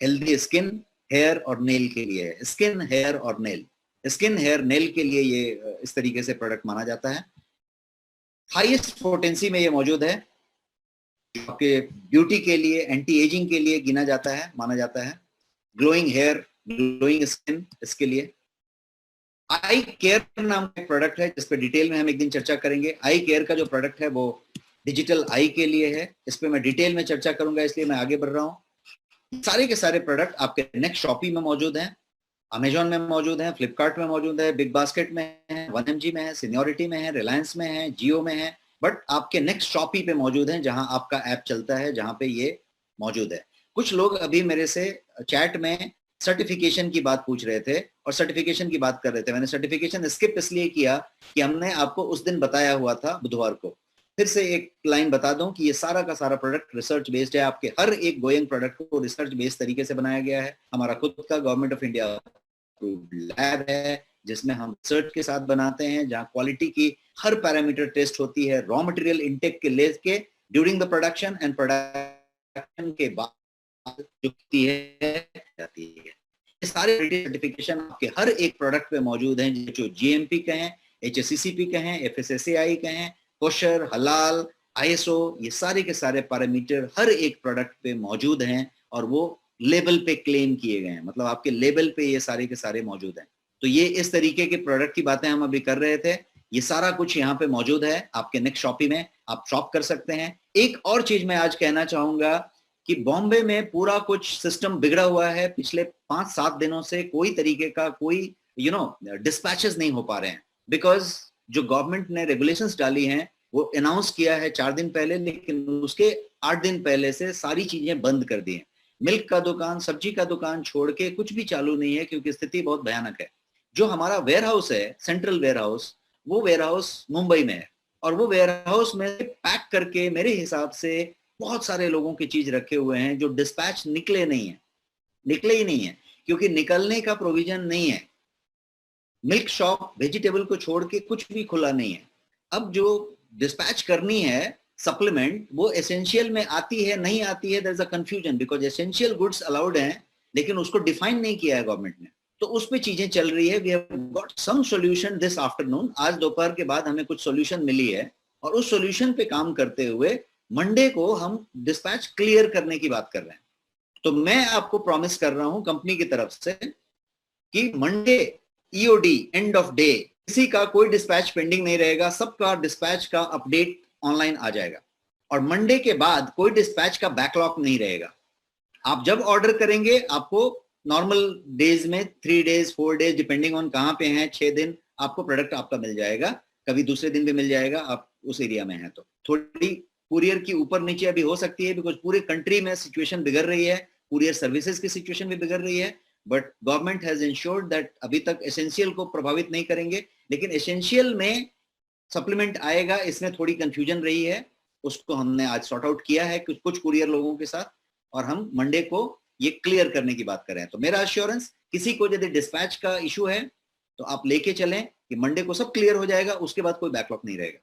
हेल्दी स्किन, हेयर और नेल के लिए है। स्किन, हेयर और नेल, स्किन, हेयर, नेल के लिए ये इस तरीके से प्रोडक्ट माना जाता है। हाईएस्ट पोटेंसी में ये मौजूद है, आपके ब्यूटी के लिए, एंटी एजिंग के लिए गिना जाता है, माना जाता है। ग्लोइंग हेयर, ग्लोइंग स्किन, इसके लिए। आई केयर नाम का प्रोडक्ट है जिस पे डिटेल में हम एक दिन चर्चा करेंगे। आई केयर का जो प्रोडक्ट है वो डिजिटल आई के लिए है, इस पे मैं डिटेल में चर्चा करूंगा, इसलिए मैं आगे बढ़ रहा हूँ। सारे के सारे प्रोडक्ट आपके नेक्स्ट शॉपी में मौजूद हैं, अमेजॉन में मौजूद है, फ्लिपकार्ट में मौजूद है, बिग बास्केट में है, 1mg में है, सीनियोरिटी में है, रिलायंस में है, जियो में है। बट आपके नेक्स्ट शॉपी पे मौजूद है जहां आपका ऐप चलता है, जहां पे ये मौजूद है। कुछ लोग अभी मेरे से चैट में सर्टिफिकेशन की बात पूछ रहे थे और सर्टिफिकेशन की बात कर रहे थे। मैंने सर्टिफिकेशन स्किप इसलिए किया कि हमने आपको उस दिन बताया हुआ था बुधवार को। फिर से एक लाइन बता दूं कि ये सारा का सारा प्रोडक्ट रिसर्च बेस्ड है। आपके हर एक गोइंग प्रोडक्ट को रिसर्च बेस्ड तरीके से बनाया गया है। हमारा खुद का गवर्नमेंट ऑफ इंडिया लैब है जिसमें हम रिसर्च के साथ बनाते हैं, जहां क्वालिटी की हर पैरामीटर टेस्ट होती है, रॉ मटेरियल इनटेक के लेके during the production and production के बाद जो जाती है। ये सारे सर्टिफिकेशन आपके हर एक प्रोडक्ट पे मौजूद हैं, जो जीएमपी के हैं, HACCP के हैं, FSSAI के हैं, कोशर, हलाल, ISO, ये सारे के सारे पैरामीटर हर एक प्रोडक्ट पे मौजूद हैं और वो लेबल पे क्लेम किए गए हैं। मतलब आपके लेबल पे ये सारे के सारे मौजूद हैं। तो ये इस तरीके के प्रोडक्ट की बातें हम अभी कर रहे थे। ये सारा कुछ यहाँ पे मौजूद है आपके नेक्स्ट शॉपी में, आप शॉप कर सकते हैं। एक और चीज मैं आज कहना चाहूंगा कि बॉम्बे में पूरा कुछ सिस्टम बिगड़ा हुआ है। पिछले 5-7 दिनों से कोई तरीके का कोई डिस्पैचेस नहीं हो पा रहे हैं, बिकॉज जो गवर्नमेंट ने रेगुलेशंस डाली हैं वो अनाउंस किया है 4 दिन पहले, लेकिन उसके 8 दिन पहले से सारी चीजें बंद कर दी हैं। मिल्क का दुकान, सब्जी का दुकान छोड़ के कुछ भी चालू नहीं है, क्योंकि स्थिति बहुत भयानक है। जो हमारा वेयर हाउस है, सेंट्रल वेयर हाउस, वो वेयर हाउस मुंबई में है, और वो वेयर हाउस में पैक करके मेरे हिसाब से बहुत सारे लोगों की चीज रखे हुए हैं जो डिस्पैच निकले नहीं है, निकले ही नहीं है, क्योंकि निकलने का प्रोविजन नहीं है। मिल्क शॉप, वेजिटेबल को छोड़ के कुछ भी खुला नहीं है। अब जो डिस्पैच करनी है सप्लीमेंट, वो एसेंशियल में आती है नहीं आती है, there is a confusion, because essential goods allowed हैं लेकिन उसको डिफाइन नहीं किया है गवर्नमेंट ने, तो उस पे चीजें चल रही है। We have got some solution this afternoon, आज दोपहर के बाद हमें कुछ सॉल्यूशन मिली है, और उस सॉल्यूशन पे काम करते हुए मंडे को हम डिस्पैच क्लियर करने की बात कर रहे हैं। तो मैं आपको प्रॉमिस कर रहा हूं कंपनी की तरफ से कि Monday EOD, end of day, किसी का कोई डिस्पैच पेंडिंग नहीं रहेगा, सबका डिस्पैच का अपडेट ऑनलाइन आ जाएगा, और मंडे के बाद कोई डिस्पैच का बैकलॉग नहीं रहेगा। आप जब ऑर्डर करेंगे आपको नॉर्मल डेज में 3 डेज 4 डेज डिपेंडिंग ऑन कहां पे हैं, 6 दिन आपको प्रोडक्ट आपका मिल जाएगा, कभी दूसरे दिन भी मिल जाएगा, आप उस एरिया में हैं तो। थोड़ी कुरियर की ऊपर नीचे अभी हो सकती है, बिकॉज पूरे कंट्री में सिचुएशन बिगड़ रही है, कुरियर सर्विसेज की सिचुएशन भी बिगड़ रही है, but government has insured that अभी तक एसेंशियल को प्रभावित नहीं करेंगे, लेकिन एसेंशियल में सप्लीमेंट आएगा, इसमें थोड़ी कंफ्यूजन रही है, उसको हमने आज सॉर्ट आउट किया है कुछ कुरियर लोगों के साथ, और हम मंडे को ये क्लियर करने की बात कर रहे हैं। तो मेरा अश्योरेंस, किसी को यदि डिस्पैच का इशू है तो आप लेके चलें कि मंडे को सब क्लियर हो जाएगा, उसके बाद कोई बैकलॉग नहीं रहेगा।